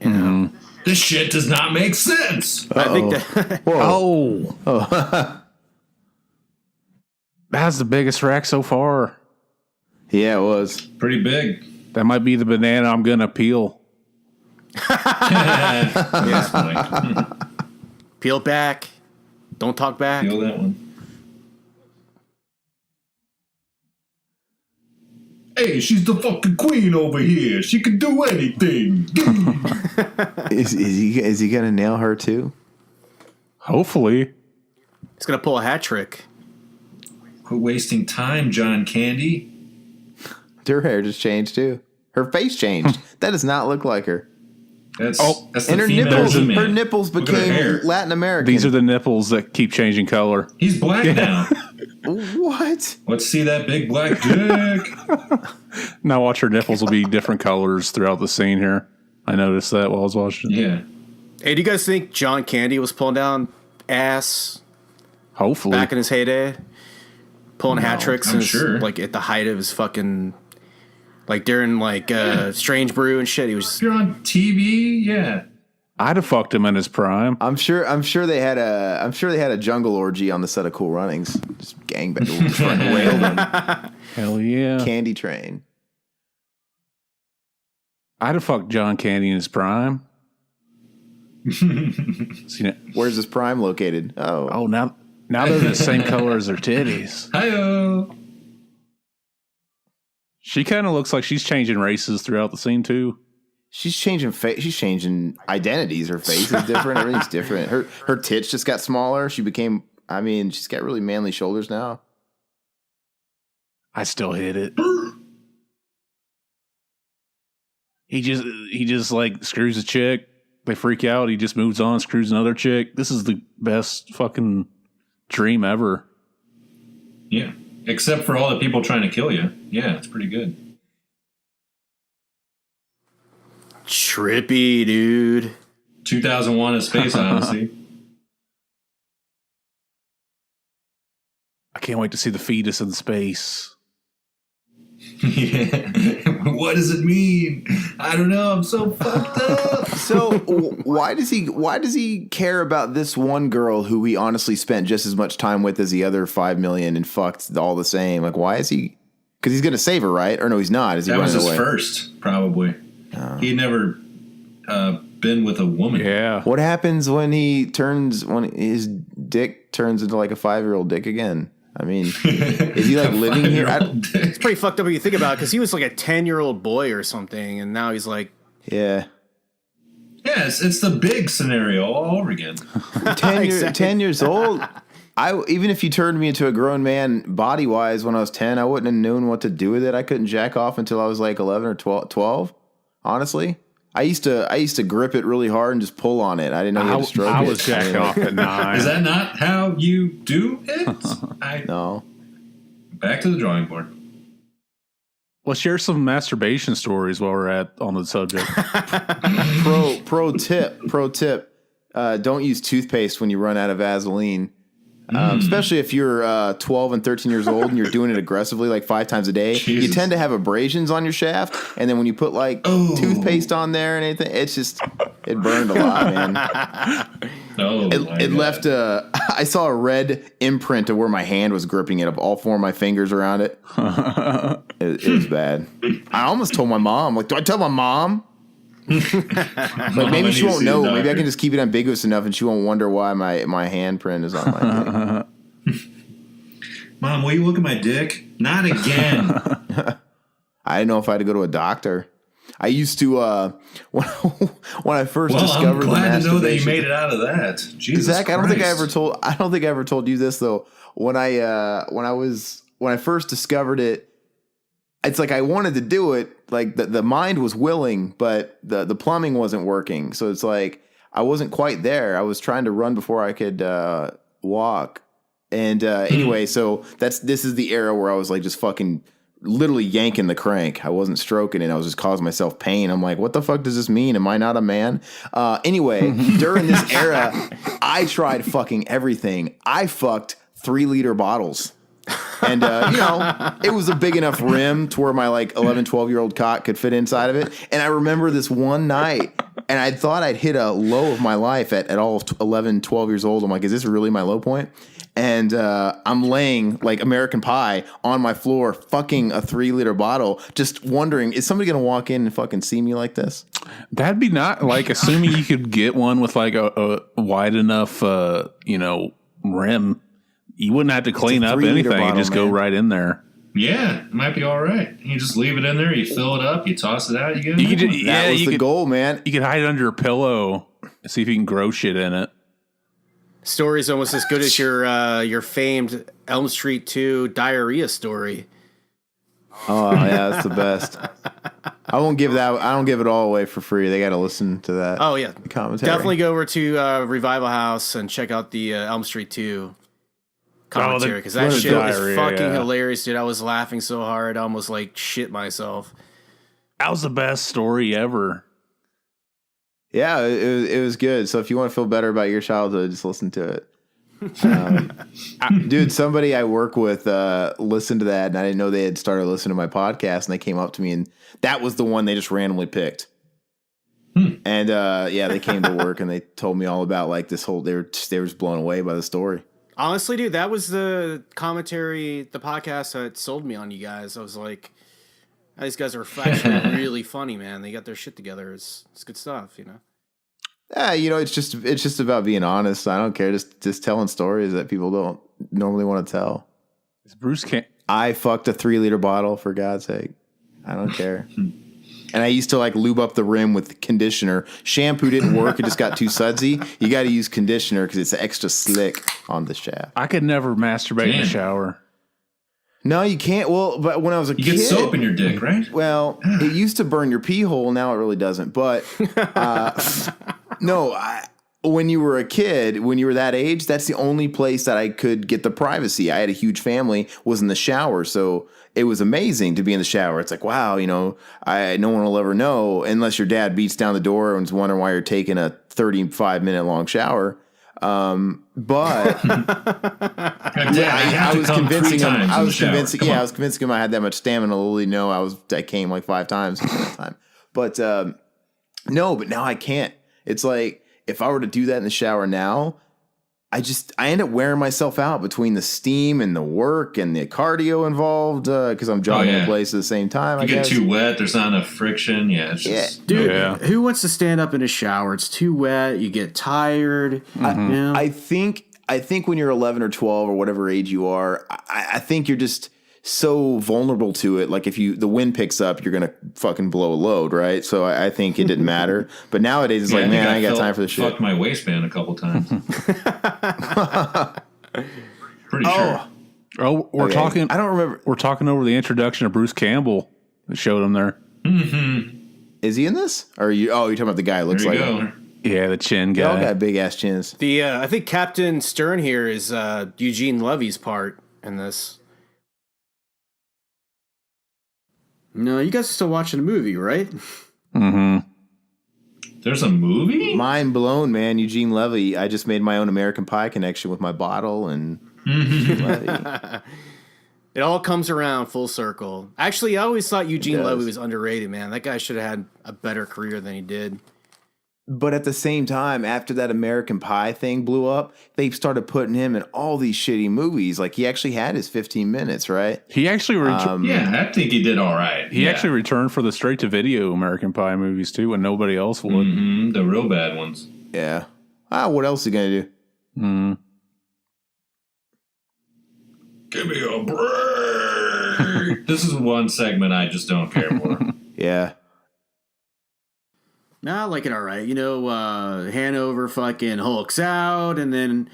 You know? This shit does not make sense. I think that Oh. That's the biggest rack so far. Yeah, it was. Pretty big. That might be the banana I'm gonna peel. Yes, Mike. peel back, don't talk back. Feel that one. Hey, she's the fucking queen over here. She can do anything. Is he gonna nail her too? Hopefully. He's gonna pull a hat trick. Quit wasting time, John Candy. Her hair just changed too. Her face changed. That does not look like her. That's the And her female nipples, He-Man. her nipples Look at her hair. became Latin American. These are the nipples that keep changing color. He's black now. what? Let's see that big black dick. Now watch her nipples will be different colors throughout the scene here. I noticed that while I was watching. Yeah. Hey, do you guys think John Candy was pulling down ass Hopefully. back in his heyday? Pulling hat tricks I'm and sure. like at the height of his fucking, like during like Strange Brew and shit. He was If you're on TV, yeah. I'd have fucked him in his prime. I'm sure they had a jungle orgy on the set of Cool Runnings. Just gangbang, wailed him. Hell yeah. Candy train. I'd have fucked John Candy in his prime. Seen it? Where's his prime located? Oh, now they're the same color as her titties. Hi-yo. She kind of looks like she's changing races throughout the scene too. She's changing she's changing identities. Her face is different. Everything's different. Her tits just got smaller. She's got really manly shoulders now. I still hit it. He just like screws a chick. They freak out. He just moves on, screws another chick. This is the best fucking dream ever. Yeah. Except for all the people trying to kill you. Yeah, it's pretty good. trippy, dude. 2001: A Space Odyssey. I can't wait to see the fetus in space. Yeah. What does it mean? I don't know. I'm so fucked up. So why does he care about this one girl who he honestly spent just as much time with as the other 5 million and fucked all the same? Like, why is he? Because he's gonna save her, right? Or no, he's not. Is he That was running his away? first, probably. He never been with a woman. Yeah. What happens when his dick turns into like a 5-year-old dick again? I mean, is he like living here? It's pretty fucked up when you think about it, because he was like a 10-year-old boy or something, and now he's like... Yeah. Yeah, it's the big scenario all over again. 10 years old? Even if you turned me into a grown man body-wise when I was 10, I wouldn't have known what to do with it. I couldn't jack off until I was like 11 or 12, honestly. I used to grip it really hard and just pull on it. I didn't know you had to stroke it. I was jacking off at 9. Is that not how you do it? No. Back to the drawing board. Well, share some masturbation stories while we're on the subject. Pro tip. Don't use toothpaste when you run out of Vaseline. Especially if you're 12 and 13 years old and you're doing it aggressively like 5 times a day. Jesus. You tend to have abrasions on your shaft, and then when you put like toothpaste on there and anything, it burned a lot, man. It left I saw a red imprint of where my hand was gripping it, of all 4 of my fingers around it. It was bad. I almost told my mom, like, do I tell my mom? Like, maybe she won't know. Maybe I can just keep it ambiguous enough and she won't wonder why my handprint is on my dick. Mom, will you look at my dick? Not again. I didn't know if I had to go to a doctor. I used to when I first discovered. I'm glad the to know that you masturbation- made it out of that. Jesus Zach, Christ. I don't think I ever told you this though. When I first discovered it, it's like I wanted to do it. Like the mind was willing, but the plumbing wasn't working. So it's like I wasn't quite there. I was trying to run before I could walk. And anyway, so this is the era where I was like just fucking literally yanking the crank. I wasn't stroking it. I was just causing myself pain. I'm like, what the fuck does this mean? Am I not a man? Anyway, during this era, I tried fucking everything. I fucked 3-liter bottles. And, it was a big enough rim to where my like 11, 12-year-old cock could fit inside of it. And I remember this one night, and I thought I'd hit a low of my life at all 11, 12 years old. I'm like, is this really my low point? And I'm laying like American Pie on my floor, fucking a 3-liter bottle, just wondering, is somebody going to walk in and fucking see me like this? That'd be not like, assuming you could get one with like a wide enough, rim. You wouldn't have to clean up anything. Bottle, you just go right in there. Yeah, it might be all right. You just leave it in there. You fill it up. You toss it out. You get it. That was the goal, man. You could hide it under a pillow. See if you can grow shit in it. Story's almost as good as your famed Elm Street 2 diarrhea story. Oh yeah, that's the best. I don't give it all away for free. They got to listen to that. Oh yeah, commentary. Definitely go over to Revival House and check out the Elm Street 2 commentary, because that shit is fucking hilarious, dude. I was laughing so hard, I almost like shit myself. That was the best story ever. Yeah, it was good. So if you want to feel better about your childhood, just listen to it. Dude, somebody I work with listened to that, and I didn't know they had started listening to my podcast, and they came up to me, and that was the one they just randomly picked. And they came to work and they told me all about like this whole. They were just blown away by the story. Honestly, dude, that was the commentary, the podcast that sold me on you guys. I was like, these guys are actually really funny, man. They got their shit together. It's good stuff, you know. It's just about being honest. I don't care. Just telling stories that people don't normally want to tell. Bruce can't. I fucked a 3-liter bottle, for God's sake. I don't care. And I used to like lube up the rim with conditioner. Shampoo didn't work. It just got too sudsy. You got to use conditioner because it's extra slick on the shaft. I could never masturbate in the shower. No, you can't. Well, but when I was a kid. You get soap in your dick, right? Well, it used to burn your pee hole. Now it really doesn't. But when you were a kid, when you were that age, that's the only place that I could get the privacy. I had a huge family, was in the shower. So it was amazing to be in the shower. It's like, wow, no one will ever know unless your dad beats down the door and is wondering why you're taking a 35-minute long shower. But I was convincing him. I was convincing him I had that much stamina. Literally, no, I came like 5 times at that time. But no, but now I can't. It's like if I were to do that in the shower now, I end up wearing myself out between the steam and the work and the cardio involved because I'm jogging in place at the same time. You get too wet. There's not enough friction. Yeah, it's just dude. Yeah. Who wants to stand up in a shower? It's too wet. You get tired. I think when you're 11 or 12 or whatever age you are, I think you're just so vulnerable to it. Like if the wind picks up, you're gonna fucking blow a load, right? So I think it didn't matter. But nowadays it's like, man, I ain't got time for this shit. Fucked my waistband a couple times. Pretty sure. Oh, we're talking. I don't remember. We're talking over the introduction of Bruce Campbell. That showed him there. Is he in this? Or are you? Oh, you're talking about the guy who looks like him. Yeah, the chin guy. They all got big ass chins. I think Captain Stern here is Eugene Levy's part in this. No, you guys are still watching the movie, right? There's a movie? Mind blown, man. Eugene Levy. I just made my own American Pie connection with my bottle and Eugene Levy. It all comes around full circle. Actually, I always thought Eugene Levy was underrated, man. That guy should have had a better career than he did. But at the same time, after that American Pie thing blew up, they started putting him in all these shitty movies. Like, he actually had his 15 minutes, right? He actually I think he did all right. He actually returned for the straight-to-video American Pie movies, too, when nobody else would. The real bad ones. Yeah. What else is he going to do? Give me a break. This is one segment I just don't care for. Yeah. Nah, I like it all right. Hanover fucking hulks out, and then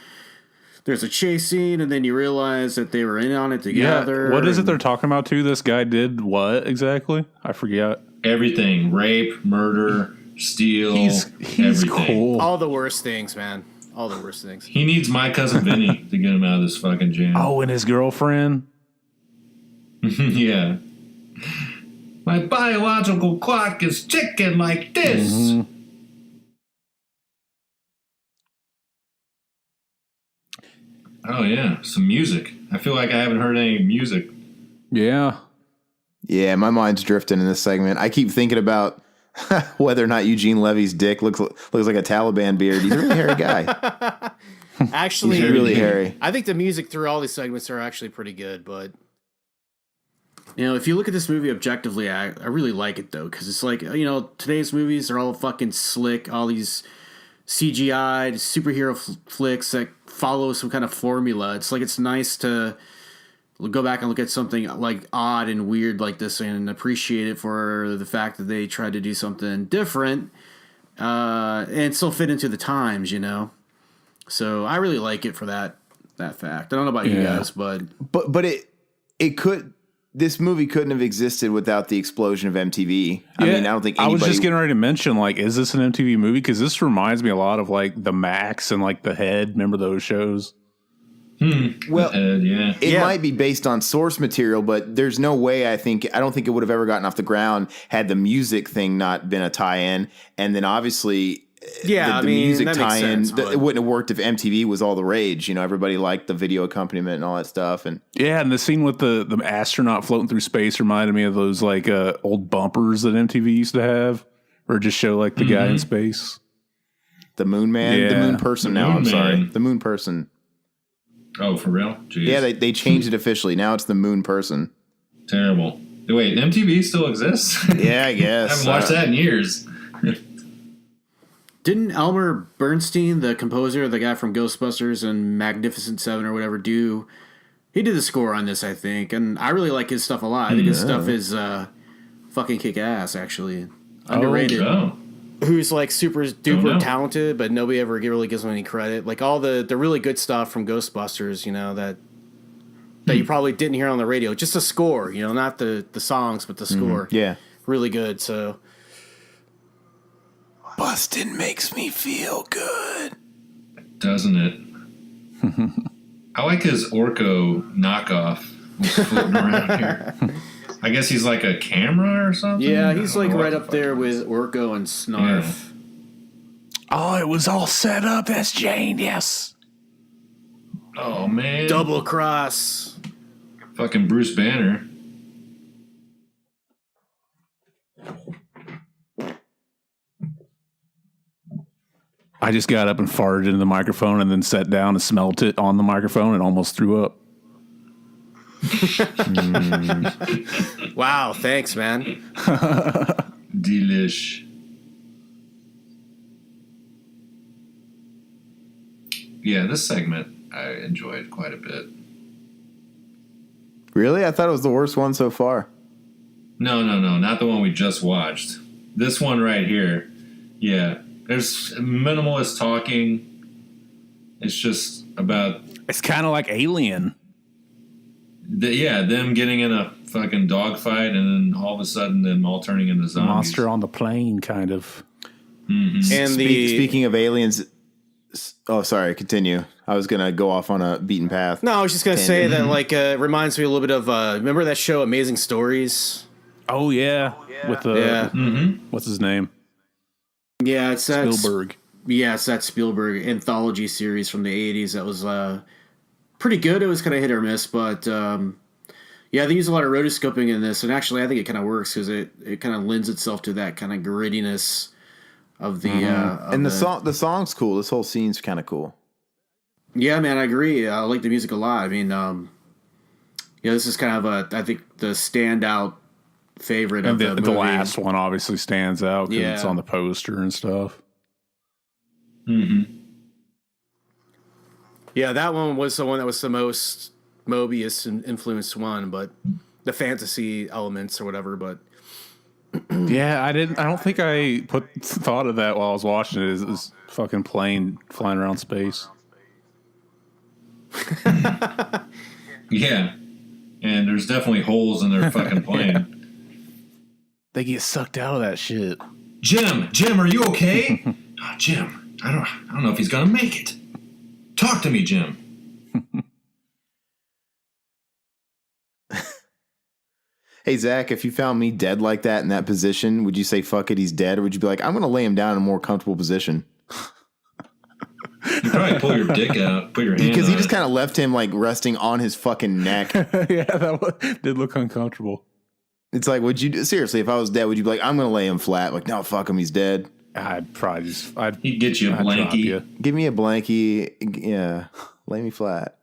there's a chase scene, and then you realize that they were in on it together. Yeah. What is it they're talking about, too? This guy did what exactly? I forget. Everything. Rape, murder, steal. He's everything. Cool. All the worst things, man. All the worst things. He needs my cousin Vinny to get him out of this fucking jam. Oh, and his girlfriend? Yeah. My biological clock is ticking like this. Oh, yeah. Some music. I feel like I haven't heard any music. Yeah. Yeah, my mind's drifting in this segment. I keep thinking about whether or not Eugene Levy's dick looks like a Taliban beard. He's a really hairy guy. Actually, he's really hairy. I think the music through all these segments are actually pretty good, but if you look at this movie objectively, I really like it though, because it's like, today's movies are all fucking slick, all these CGI superhero flicks that follow some kind of formula. It's like, it's nice to go back and look at something like odd and weird like this and appreciate it for the fact that they tried to do something different and still fit into the times, So I really like it for that fact. I don't know about you guys, but it could. This movie couldn't have existed without the explosion of MTV. I mean, I don't think anybody... I was just getting ready to mention, is this an MTV movie? Because this reminds me a lot of, The Max and, The Head. Remember those shows? Well, yeah. It might be based on source material, but there's no way I don't think it would have ever gotten off the ground had the music thing not been a tie-in. And then obviously... Yeah, the music tie-in, it wouldn't have worked if MTV was all the rage. Everybody liked the video accompaniment and all that stuff. And the scene with the astronaut floating through space reminded me of those old bumpers that MTV used to have, or just show the guy in space. The Moon Man, the Moon Person. The Moon Person. Oh, for real? Jeez. Yeah, they changed it officially. Now it's the Moon Person. Terrible. Wait, MTV still exists? Yeah, I guess. I haven't watched that in years. Didn't Elmer Bernstein, the composer, the guy from Ghostbusters and Magnificent Seven or whatever, he did the score on this, I think, and I really like his stuff a lot. I think his stuff is fucking kick ass, actually. Underrated. Who's super duper talented, but nobody ever really gives him any credit. All the really good stuff from Ghostbusters, that you probably didn't hear on the radio. Just the score, not the songs, but the score. Yeah. Really good, so... Bustin' makes me feel good. Doesn't it? I like his Orko knockoff who's floating around here. I guess he's like a camera or something? Yeah, he's right up there with Orko and Snarf. Yeah. Oh, it was all set up as Jane, yes. Oh, man. Double cross. Fucking Bruce Banner. I just got up and farted into the microphone and then sat down and smelt it on the microphone and almost threw up. Wow, thanks, man. Delish. Yeah, this segment I enjoyed quite a bit. Really? I thought it was the worst one so far. No, not the one we just watched. This one right here. Yeah, there's minimalist talking. It's just about It's kind of like Alien. them getting in a fucking dogfight, and then all of a sudden them all turning into zombies. Monster on the plane, kind of. Mm-hmm. And Speaking of aliens, oh, sorry, continue. I was gonna go off on a beaten path. No, I was just gonna say that it reminds me a little bit of remember that show Amazing Stories? Oh yeah, with the Mm-hmm. what's his name? Yeah, it's that Spielberg. Yeah, it's that Spielberg anthology series from the 80s that was pretty good. It was kind of hit or miss, but yeah, they use a lot of rotoscoping in this, and actually I think it kind of works because it kind of lends itself to that kind of grittiness of the And the song's cool. This whole scene's kind of cool. Yeah, man, I agree. I like the music a lot. I mean, this is kind of I think the standout favorite of And the the movie. last one obviously stands out because it's Yeah. on the poster and stuff. Mm-hmm. Yeah, that one was the one that was the most Mobius influenced one, but the fantasy elements or whatever. But Yeah, I don't think I thought of that while I was watching it. Is this fucking plane flying around space? Yeah, and there's definitely holes in their fucking plane. They get sucked out of that shit. Jim, are you okay? Oh, Jim, I don't know if he's gonna make it. Talk to me, Jim. Hey, Zach, if you found me dead like that in that position, would you say, fuck it, he's dead? Or would you be like, I'm going to lay him down in a more comfortable position? You probably pull your dick out, put your hand Because he on just it. kind of left him like resting on his fucking neck. Yeah, did look uncomfortable. It's like, seriously, if I was dead, would you be like, I'm going to lay him flat? Like, no, fuck him, he's dead. I'd probably just He'd get you a I'd drop blankie. you. Give me a blankie. Yeah, lay me flat.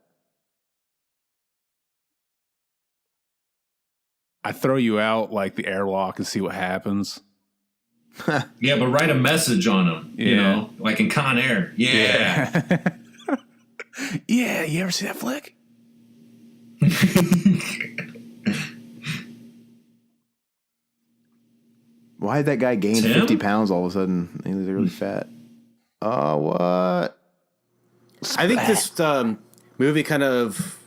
I'd throw you out like the airlock and see what happens. Yeah, but write a message on him, you Yeah. know, like in Con Air. Yeah. Yeah, you ever see that flick? Why did that guy gain Tim? 50 pounds all of a sudden? He was really fat. Oh, what? I think this movie kind of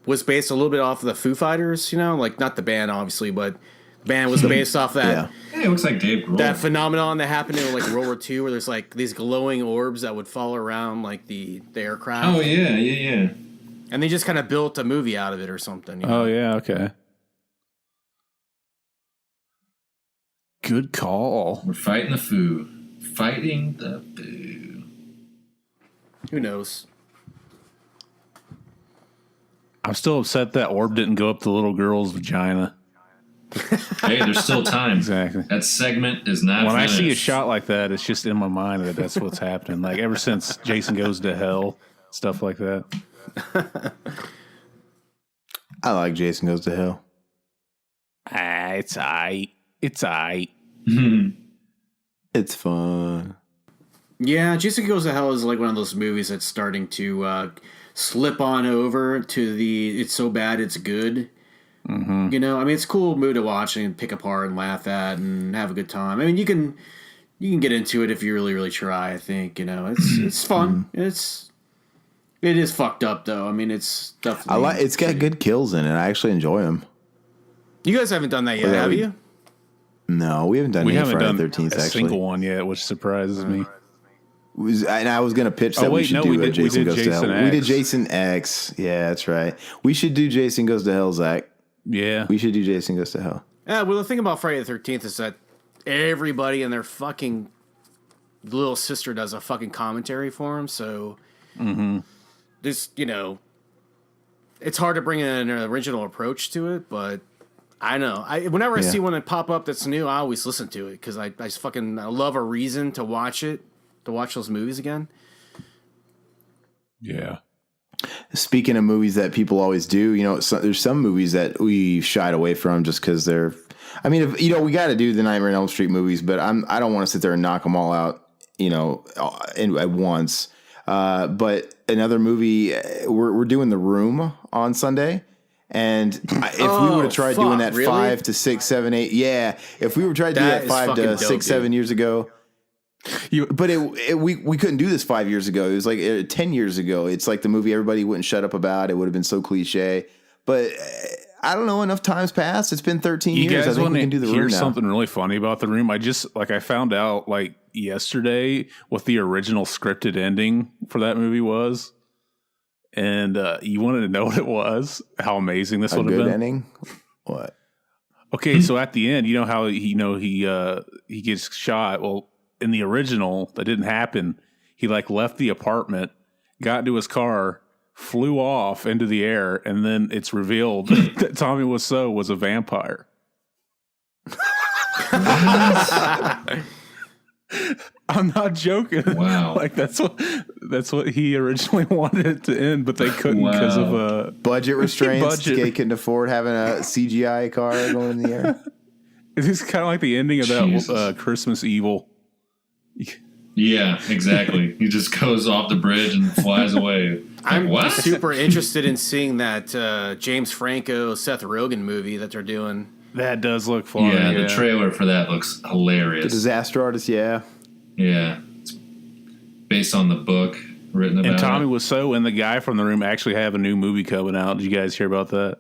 was based a little bit off of the Foo Fighters, you know, like not the band obviously, but the band was based off that. Yeah. Hey, it looks like Dave Grohl. That phenomenon that happened in like World War II, where there's like these glowing orbs that would fall around like the aircraft. Oh, yeah. And they just kind of built a movie out of it or something. You know? Oh yeah, okay. Good call. We're fighting the Foo. Fighting the Foo. Who knows? I'm still upset that orb didn't go up the little girl's vagina. Hey, there's still time. Exactly. That segment is not When I finished. see a shot like that, it's just in my mind that that's what's happening. Like ever since Jason Goes to Hell, stuff like that. I like Jason Goes to Hell. It's aight. It's aight. It's fun. Yeah, Jason Goes to Hell is like one of those movies that's starting to slip on over to the it's so bad it's good. Mm-hmm. You know, I mean, it's a cool movie to watch and pick apart and laugh at and have a good time. I mean, you can get into it if you really, really try. I think it's fun. It is fucked up though. I mean, it's definitely. It's got good kills in it. I actually enjoy them. You guys haven't done that yet, Yeah, have we- you? No, we haven't done We any haven't Friday done the 13th a actually. single one yet, which surprises me. And I was going to pitch that Oh, wait, we should no, do we did Jason Goes to Jason Hell. We did X. Jason X. Yeah, that's right. We should do Jason Goes to Hell, Zach. Yeah. We should do Jason Goes to Hell. Yeah. Well, the thing about Friday the 13th is that everybody and their fucking little sister does a fucking commentary for him. So, this it's hard to bring an original approach to it, but. I know. Whenever I see one that pop up that's new, I always listen to it because I love a reason to watch it, to watch those movies again. Yeah. Speaking of movies that people always do, there's some movies that we shied away from just because they're. I mean, if, we got to do the Nightmare on Elm Street movies, but I don't want to sit there and knock them all out, at once. But another movie, we're doing The Room on Sunday. And if we would have tried doing that really? 5 to 6, 7, 8, if we were trying to do that 5 to 6, 7 years ago, but we couldn't do this 5 years ago. It was like 10 years ago. It's like the movie everybody wouldn't shut up about. It would have been so cliche. But I don't know. Enough time's passed. It's been 13 years. I think we can do The Room now. Here's something really funny about The Room. I found out yesterday what the original scripted ending for that movie was. And you wanted to know what it was? How amazing this would have been. A good ending? What? Okay, so at the end, how he gets shot. Well, in the original, that didn't happen. He left the apartment, got into his car, flew off into the air, and then it's revealed that Tommy Wiseau was a vampire. I'm not joking. Wow. That's what he originally wanted it to end, but they couldn't because of budget restraints. They couldn't afford having a CGI car going in the air. It's kind of like the ending of that Christmas Evil. Yeah, exactly. He just goes off the bridge and flies away. I'm super interested in seeing that James Franco, Seth Rogen movie that they're doing. That does look fun. Yeah, the trailer for that looks hilarious. The Disaster Artist, yeah. Yeah. It's based on the book written about And Tommy Wiseau and the guy from The Room actually have a new movie coming out. Did you guys hear about that?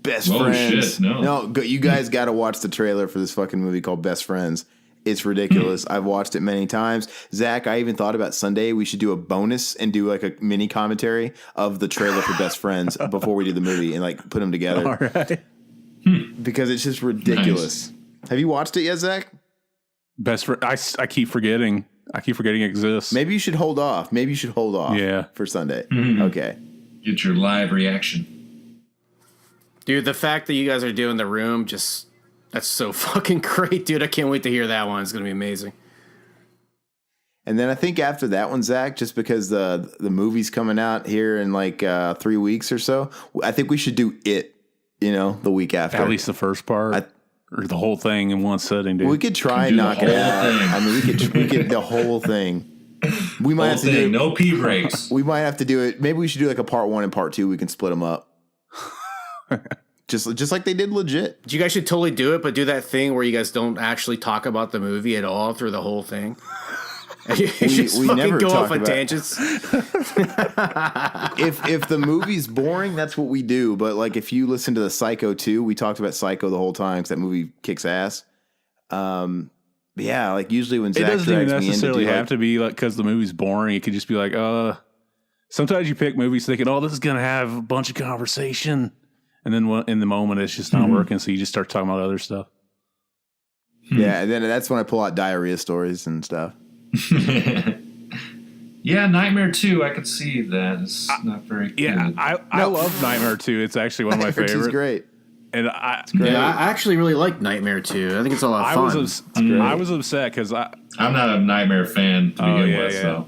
Best Friends. Shit, no. You guys got to watch the trailer for this fucking movie called Best Friends. It's ridiculous. I've watched it many times. Zach, I even thought about Sunday we should do a bonus and do a mini commentary of the trailer for Best Friends before we do the movie and put them together. All right. Because it's just ridiculous. Nice. Have you watched it yet, Zach? Best Friend. I keep forgetting. I keep forgetting it exists. Maybe you should hold off. Yeah. For Sunday. Mm-hmm. Okay. Get your live reaction. Dude, the fact that you guys are doing The Room, that's so fucking great, dude. I can't wait to hear that one. It's going to be amazing. And then I think after that one, Zach, just because the movie's coming out here in 3 weeks or so, I think we should do it, the week after. At least the first part. Or the whole thing in one setting, dude. We could try and knock it out. I mean, we could the whole thing. We might have to do no pee breaks. We might have to do it. Maybe we should do a part 1 and part 2. We can split them up. Just like they did legit. You guys should totally do it, but do that thing where you guys don't actually talk about the movie at all through the whole thing. You just we fucking never go talk off on about tangents. If the movie's boring, that's what we do. But if you listen to the Psycho 2, we talked about Psycho the whole time because that movie kicks ass. Yeah, usually when Zach it doesn't even drags me necessarily into have to be because the movie's boring. It could just be sometimes you pick movies thinking, this is gonna have a bunch of conversation, and then in the moment it's just not working. So you just start talking about other stuff. Yeah, and then that's when I pull out diarrhea stories and stuff. Yeah, Nightmare 2, I could see that. It's not very good. Yeah, I love Nightmare 2. It's actually one of my favorites. It's great. And it's great. Yeah, I actually really like Nightmare 2. I think it's a lot of fun. I was upset because I'm not a Nightmare fan to begin with. So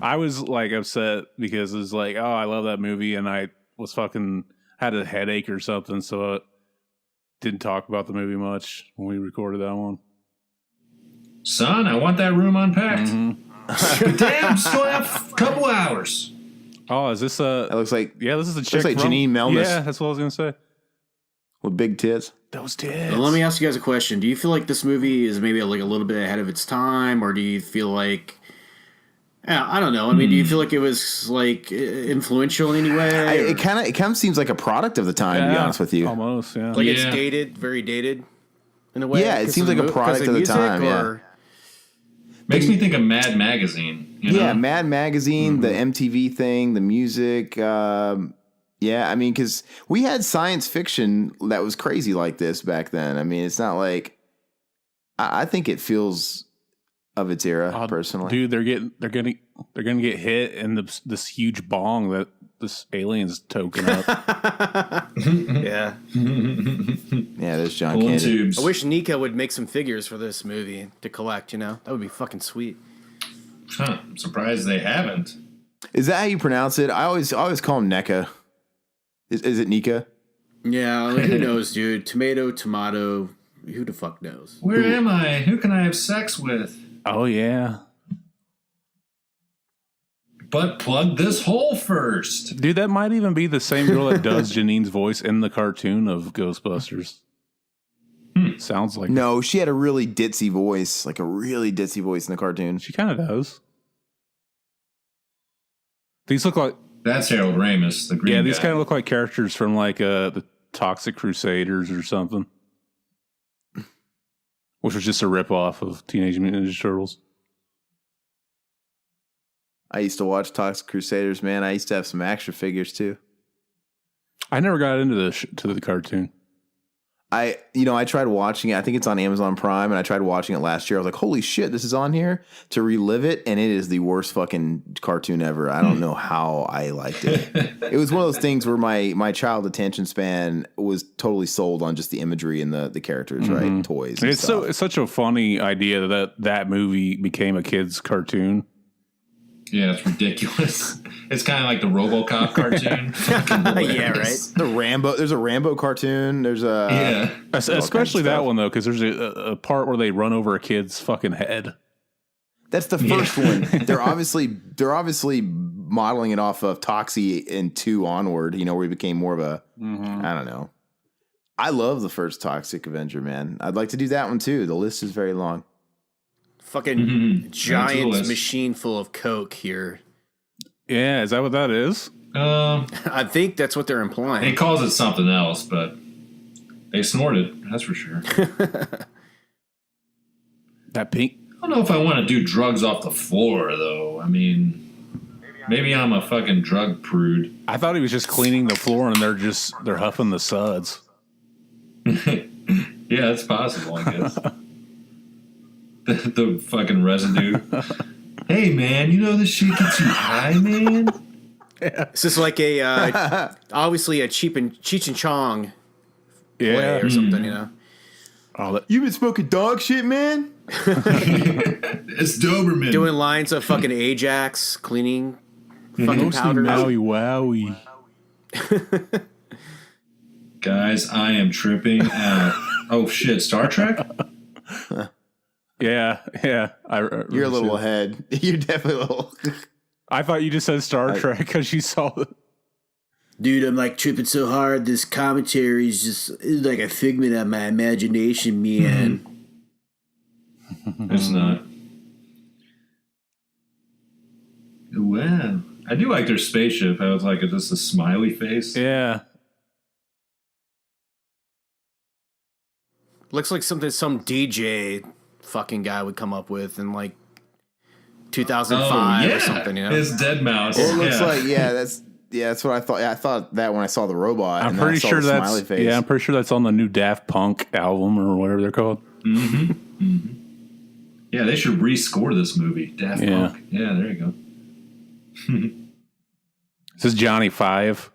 I was upset because it's I love that movie, and I was had a headache or something, so I didn't talk about the movie much when we recorded that one. Son, I want that room unpacked. Mm-hmm. Damn, still have a couple hours. Oh, is this That looks like this is a chick looks like from Janine Melness. Yeah, that's what I was gonna say. With big tits. Those tits. Well, let me ask you guys a question. Do you feel like this movie is maybe a little bit ahead of its time, or do you feel like I don't know. I mean, do you feel like it was influential in any way? It kind of seems like a product of the time, to be honest with you. Almost, yeah. It's dated, very dated in a way. Yeah, it seems like a product of the time. Yeah. Makes me think of Mad Magazine. Yeah, Mad Magazine, the MTV thing, the music. Yeah, I mean, because we had science fiction that was crazy like this back then. I mean, it's not like I think it feels of its era, personally. Dude, they're gonna get hit in this huge bong that this alien's token up. Yeah. Yeah, there's John Pulling Candy. tubes. I wish Nika would make some figures for this movie to collect, That would be fucking sweet. I'm surprised they haven't. Is that how you pronounce it? I always call him NECA. Is it Nika? Yeah, who knows, dude? Tomato. Who the fuck knows? Where am I? Who can I have sex with? Oh, yeah. But plug this hole first. Dude, that might even be the same girl that does Janine's voice in the cartoon of Ghostbusters. Sounds like No, she had a really ditzy voice, like a really ditzy voice in the cartoon. she kind of does. These look like That's Harold Ramis, the green these guy. kind of look like characters from like the Toxic Crusaders or something, which was just a ripoff of Teenage Mutant Ninja Turtles. I used to watch Toxic Crusaders, man. I used to have some action figures too. I never got into the cartoon. I tried watching it. I think it's on Amazon Prime, and I tried watching it last year. I was like, holy shit, this is on here to relive it, and it is the worst fucking cartoon ever. I don't know how I liked it. It was one of those things where my child attention span was totally sold on just the imagery and the characters, right? Toys. And It's stuff. it's such a funny idea that movie became a kid's cartoon. Yeah, it's ridiculous. It's kind of like the RoboCop cartoon. Yeah, right. There's a Rambo cartoon. There's a Yeah. Especially that one though, because there's a part where they run over a kid's fucking head. That's the first one. They're obviously modeling it off of Toxie and 2 onward. Where he became more of a I don't know. I love the first Toxic Avenger, man. I'd like to do that one too. The list is very long. Fucking giant list. machine full of coke here. Yeah, is that what that is? I think that's what they're implying. He calls it something else, but they snort it. That's for sure. That pink. I don't know if I want to do drugs off the floor, though. I mean, maybe I'm a fucking drug prude. I thought he was just cleaning the floor and they're huffing the suds. Yeah, that's possible, I guess. the fucking residue. Hey, man, this shit gets you high, man? This is like a obviously a Cheech and Chong Yeah. play or something, Oh, that, You been smoking dog shit, man? It's Doberman. Doing lines of fucking Ajax cleaning fucking mostly powders. Maui Wowie. Guys, I am tripping out. Oh, shit, Star Trek? Yeah. You're a little ahead. You're definitely a little. I thought you just said Star Trek because you saw the. Dude, I'm like tripping so hard. This commentary is just like a figment of my imagination, man. It's not. Wow. I do like their spaceship. How it's like just a smiley face. Yeah. Looks like something some DJ fucking guy would come up with in like 2005 or something, It's Dead Mouse. It looks like that's what I thought. Yeah, I thought that when I saw the robot. I'm and then I pretty saw sure the that's smiley face. yeah. I'm pretty sure that's on the new Daft Punk album or whatever they're called. Yeah, they should rescore this movie. Daft Yeah. Punk. Yeah, there you go. This is Johnny 5.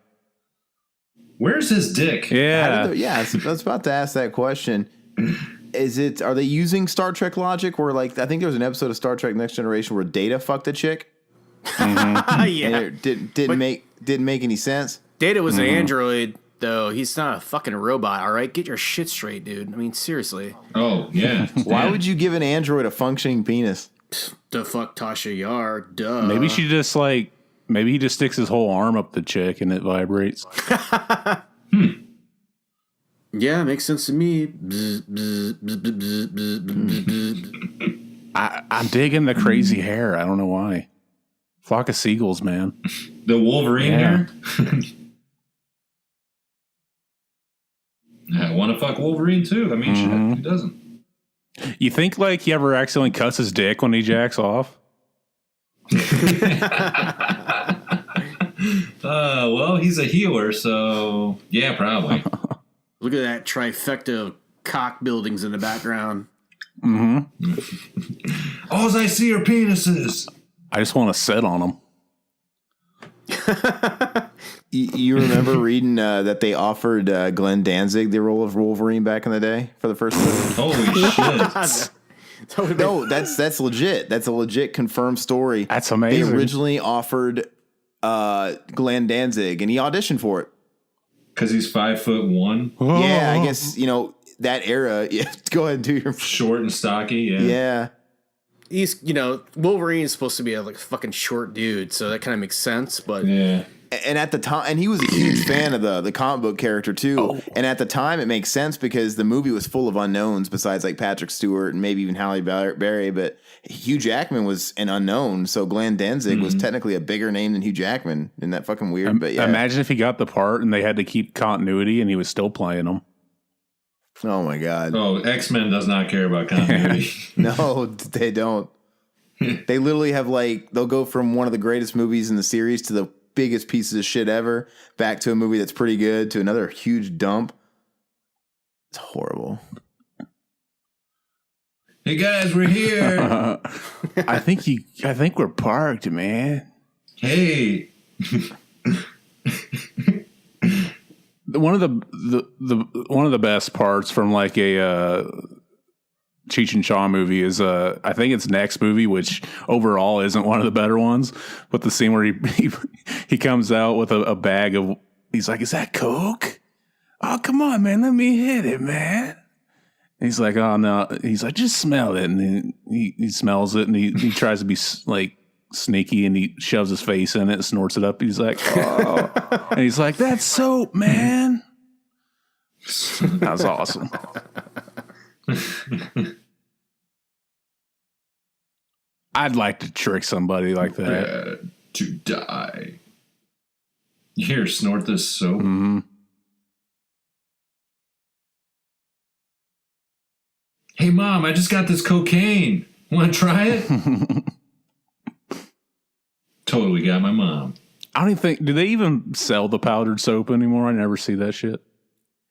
Where's his dick? Yeah. I was about to ask that question. Are they using Star Trek logic where, like, I think there was an episode of Star Trek Next Generation where Data fucked a chick? And it didn't make any sense. Data was an android, though. He's not a fucking robot, all right? Get your shit straight, dude. I mean, seriously. Oh, yeah. Why would you give an android a functioning penis? The fuck Tasha Yar, duh. Maybe he just sticks his whole arm up the chick and it vibrates. Yeah, makes sense to me. I'm digging the crazy hair. I don't know why. Flock of seagulls, man. The Wolverine Yeah. hair? I want to fuck Wolverine, too. I mean, shit, who doesn't? You think like he ever accidentally cuts his dick when he jacks off? Well, he's a healer, so yeah, probably. Look at that trifecta of cock buildings in the background. All I see are penises. I just want to sit on them. You remember reading that they offered Glenn Danzig the role of Wolverine back in the day for the first movie? Holy shit. No, that's legit. That's a legit confirmed story. That's amazing. They originally offered Glenn Danzig, and he auditioned for it. Because he's 5'1". Yeah, I guess, that era. Yeah, go ahead and do your... Short and stocky, yeah. Yeah. He's, Wolverine's supposed to be a fucking short dude, so that kind of makes sense, but... Yeah. And at the time, and he was a huge fan of the comic book character too. Oh. And at the time, it makes sense because the movie was full of unknowns besides like Patrick Stewart and maybe even Halle Berry. But Hugh Jackman was an unknown, so Glenn Danzig was technically a bigger name than Hugh Jackman. Isn't that fucking weird? But yeah, Imagine if he got the part and they had to keep continuity and he was still playing them. oh my god, Oh, X-Men does not care about continuity. no, they don't. They literally have they'll go from one of the greatest movies in the series to the biggest pieces of shit ever, back to a movie that's pretty good, to another huge dump. It's horrible. Hey guys, we're here. I think we're parked, man. Hey. One of the best parts from like a Cheech and Chong movie is I think it's next movie, which overall isn't one of the better ones, but the scene where he comes out with a bag of, he's like, is that Coke? Oh, come on, man, let me hit it, man. And he's like, oh no, he's like, just smell it. And he smells it and he tries to be like sneaky and he shoves his face in it and snorts it up. He's like, oh, and he's like, that's soap, man. That was awesome. I'd like to trick somebody like that. To die. Here, snort this soap. Mm-hmm. Hey, Mom, I just got this cocaine. Want to try it? Totally got my mom. I don't even think, do they even sell the powdered soap anymore? I never see that shit.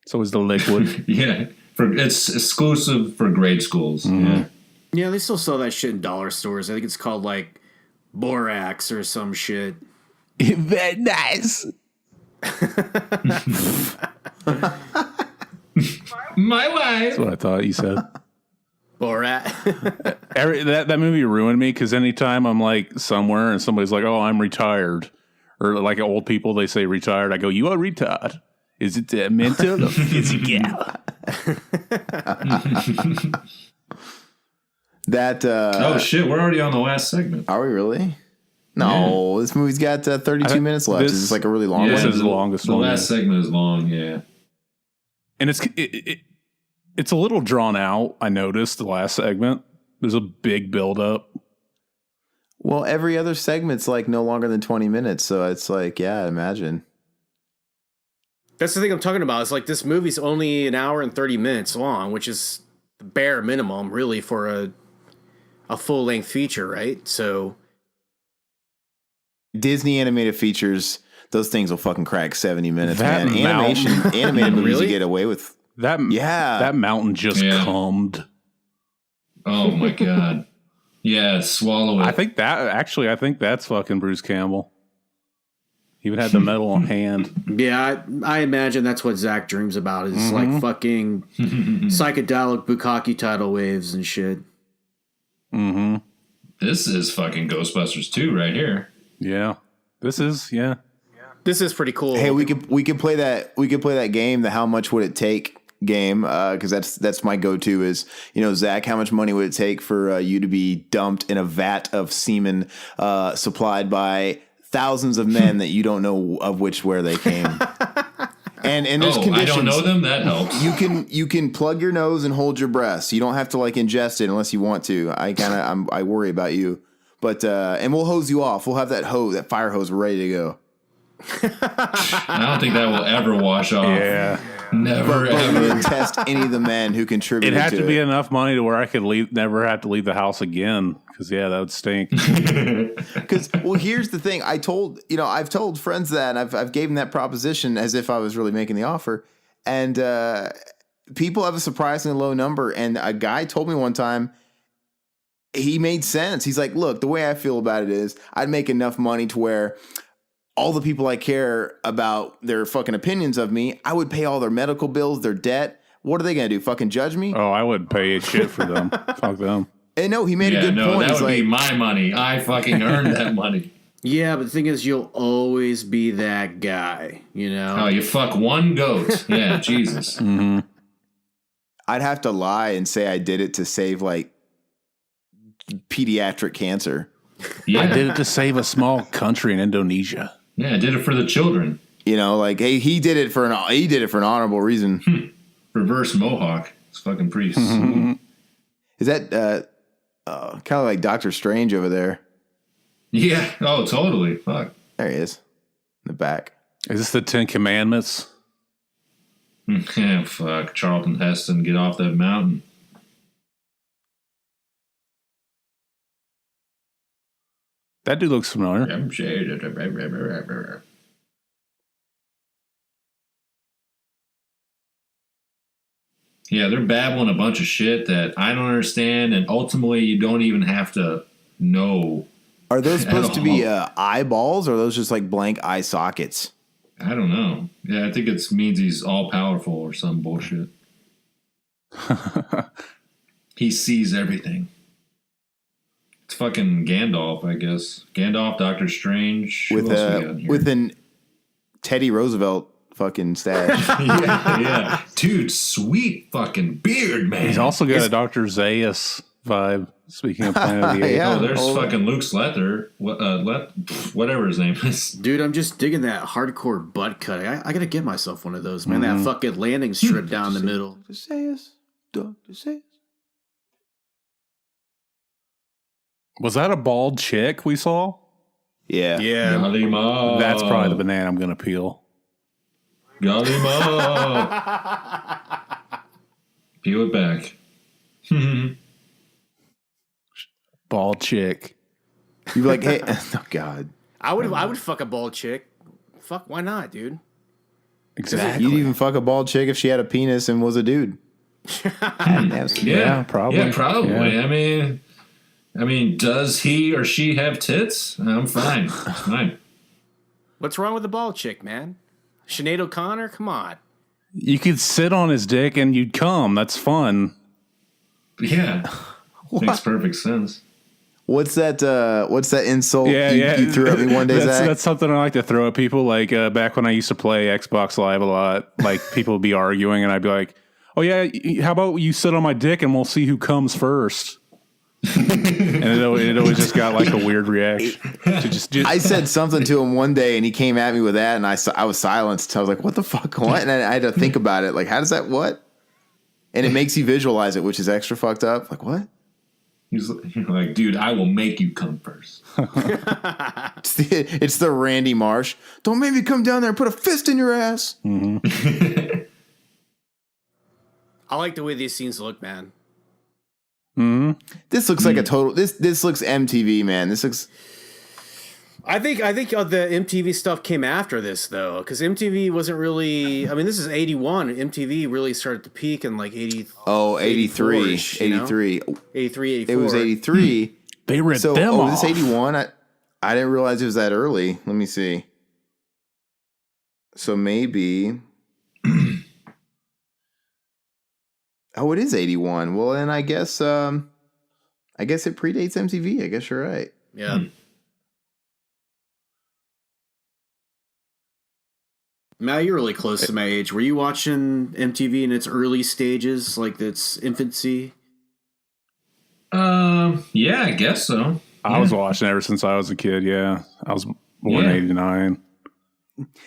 It's always the liquid. Yeah. It's exclusive for grade schools. Mm-hmm. Yeah. Yeah, they still sell that shit in dollar stores. I think it's called like borax or some shit. Very nice. My wife. That's what I thought you said. Borat. That movie ruined me because anytime I'm like somewhere and somebody's like, oh, I'm retired. Or like old people, they say retired. I go, you are retired. Is it mental or physical? That oh shit, we're already on the last segment. Are we really? No, This movie's got 32 minutes left. Is this like a really long This one? is the longest one. one. The last segment is long, yeah. And it's a little drawn out, I noticed, the last segment. There's a big build up. Well, every other segment's like no longer than 20 minutes, so it's like, yeah, imagine. That's the thing I'm talking about. It's like this movie's only an hour and 30 minutes long, which is the bare minimum, really, for a full-length feature, right? So Disney animated features, those things will fucking crack 70 minutes, That man. Animated movies you get away with. That mountain just cummed. Oh my god. Yeah, swallow it. I think that's fucking Bruce Campbell. He even had the metal hand. yeah, I imagine that's what Zach dreams about is like fucking psychedelic bukkake tidal waves and shit. Mm-hmm. This is fucking Ghostbusters 2 right here. Yeah. This is pretty cool. Hey, we could play that game, the how much would it take game, because that's my go-to is, Zach, how much money would it take for you to be dumped in a vat of semen supplied by thousands of men that you don't know of where they came. And there's conditions. I don't know them. That helps. You can plug your nose and hold your breath. You don't have to like ingest it unless you want to. I worry about you, but and we'll hose you off. We'll have that fire hose ready to go. I don't think that will ever wash off. Yeah. Never But ever. we didn't test any of the men who contributed. It had to be it. enough money to where I could never have to leave the house again. Because that would stink. Because here's the thing. I've told friends that, and I've gave them that proposition as if I was really making the offer, and people have a surprisingly low number. And a guy told me one time, he made sense. He's like, look, the way I feel about it is, I'd make enough money to where all the people I care about their fucking opinions of me, I would pay all their medical bills, their debt. What are they going to do? Fucking judge me? Oh, I wouldn't pay shit for them. Fuck them. And no, he made a good point. That would He's be my money. I fucking earned that money. Yeah, but the thing is, you'll always be that guy, you know? Oh, you fuck one goat. Yeah, Jesus. Mm-hmm. I'd have to lie and say I did it to save, like, pediatric cancer. Yeah. I did it to save a small country in Indonesia. Yeah, I did it for the children. You know, like, hey, he did it for an honorable reason. Reverse mohawk. It's fucking pretty smooth. Is that kind of like Doctor Strange over there? Yeah. Oh, totally. Fuck. There he is, in the back. Is this the 10 Commandments? Yeah, fuck. Charlton Heston, get off that mountain. That dude looks familiar. Yeah, they're babbling a bunch of shit that I don't understand, and ultimately you don't even have to know. Are those supposed to be eyeballs, or are those just like blank eye sockets? I don't know. Yeah, I think it means he's all powerful or some bullshit. He sees everything. It's fucking Gandalf, I guess. Gandalf, Doctor Strange. With an Teddy Roosevelt fucking stash. yeah. Dude, sweet fucking beard, man. He's also got a Dr. Zaius vibe. Speaking of Planet of the Apes. Yeah, there's fucking Luke Slether. Whatever his name is. Dude, I'm just digging that hardcore butt cut. I gotta get myself one of those, man. That fucking landing strip down the middle. Dr. Zaius. Was that a bald chick we saw? Yeah. Yeah. Galima. That's probably the banana I'm gonna peel. Galima. Peel it back. Bald chick. You'd be like, hey, oh God. I would fuck a bald chick. Fuck, why not, dude? Exactly. You'd even fuck a bald chick if she had a penis and was a dude. Yeah, probably. Yeah, probably. Yeah. I mean, does he or she have tits? I'm fine. It's fine. What's wrong with the bald chick, man? Sinead O'Connor? Come on. You could sit on his dick and you'd come. That's fun. Yeah. Makes perfect sense. What's that insult you threw at me one day, Zach? That's something I like to throw at people. Like back when I used to play Xbox Live a lot, like people would be arguing and I'd be like, oh yeah, how about you sit on my dick and we'll see who comes first? And it always just got like a weird reaction. I said something to him one day and he came at me with that and I was silenced. I was like, what the fuck? What? And I had to think about it. Like, how does that what? And it makes you visualize it, which is extra fucked up. Like, what? He's like, dude, I will make you come first. It's the Randy Marsh. Don't make me come down there and put a fist in your ass. Mm-hmm. I like the way these scenes look, man. Mm-hmm. This looks like a total. This looks MTV, man. This looks. I think the MTV stuff came after this though, because MTV wasn't really. I mean, this is 81. MTV really started to peak in like 80. Oh, 83, 83, 83, 84. It was 83. They ripped them off. This 81. I didn't realize it was that early. Let me see. So maybe. Oh, it is 81. Well, then I guess it predates MTV. I guess you're right. Yeah. Matt, you're really close to my age. Were you watching MTV in its early stages, like its infancy? Yeah, I guess so. I was watching ever since I was a kid. Yeah, I was born in '89.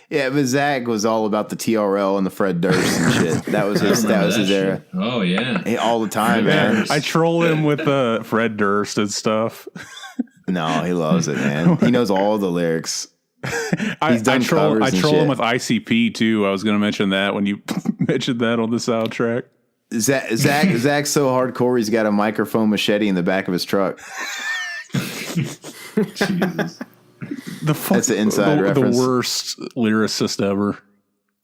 Yeah, but Zach was all about the TRL and the Fred Durst and shit. That was his era. Oh yeah, hey, all the time, man. I troll him with Fred Durst and stuff. No, he loves it, man. He knows all the lyrics. I troll him with ICP too. I was going to mention that when you mentioned that on the soundtrack. Zach's so hardcore. He's got a microphone machete in the back of his truck. Jesus. That's an inside reference. The worst lyricist ever.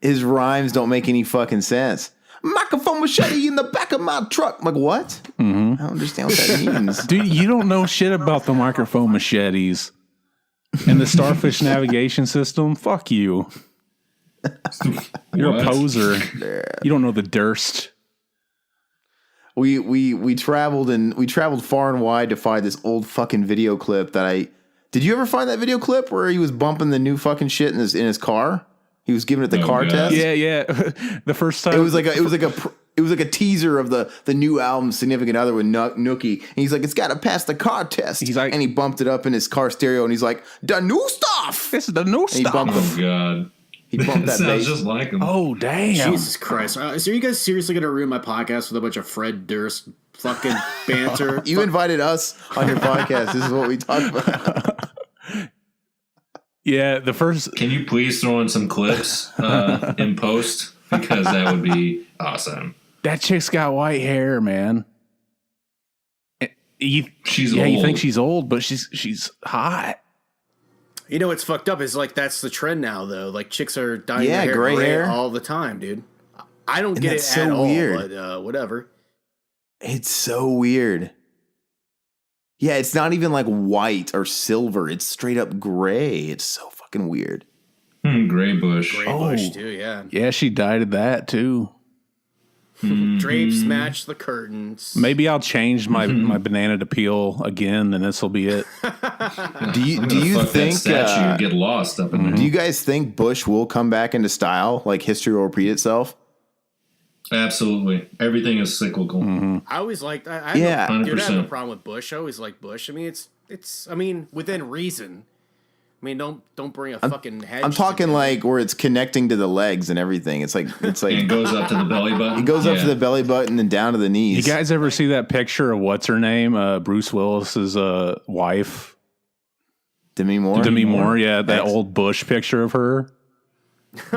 His rhymes don't make any fucking sense. Microphone machete in the back of my truck. I'm like, what? Mm-hmm. I don't understand what that means. Dude, you don't know shit about the microphone machetes and the Starfish navigation system. Fuck you. You're a poser. You don't know the Durst. we traveled far and wide to find this old fucking video clip that I. Did you ever find that video clip where he was bumping the new fucking shit in his car? He was giving it the car test. Yeah. The first time it was like a teaser of the new album Significant Other with Nookie. And he's like, it's got to pass the car test. He's like, and he bumped it up in his car stereo, and he's like, the new stuff. This is the new stuff. Oh God. He bumped that sounds bass. just like him. Oh damn! Jesus Christ! So are you guys seriously gonna ruin my podcast with a bunch of Fred Durst fucking banter? You invited us on your podcast. This is what we talk about. Yeah, the first. Can you please throw in some clips in post, because that would be awesome. That chick's got white hair, man. She's old. old. You think she's old, but she's hot. You know what's fucked up is like that's the trend now though. Like chicks are dyeing their hair gray hair all the time, dude. I don't get it that's so at all, weird. but whatever. It's so weird. Yeah, it's not even like white or silver. It's straight up gray. It's so fucking weird. Gray bush. Gray bush too, yeah. Yeah, she dyed that too. Drapes match the curtains. Maybe I'll change my banana to peel again, and this will be it. Do you think that statue get lost up in there? Do you guys think Bush will come back into style? Like history will repeat itself? Absolutely. Everything is cyclical. I always liked. I 100%. have a problem with Bush. I always liked Bush. I mean, it's. I mean, within reason. I mean, don't bring a fucking hedge. I'm talking like where it's connecting to the legs and everything. It's like And it goes up to the belly button. it goes up to the belly button and down to the knees. You guys ever see that picture of what's her name? Bruce Willis's wife, Demi Moore. Demi Moore. Yeah, that old Bush picture of her.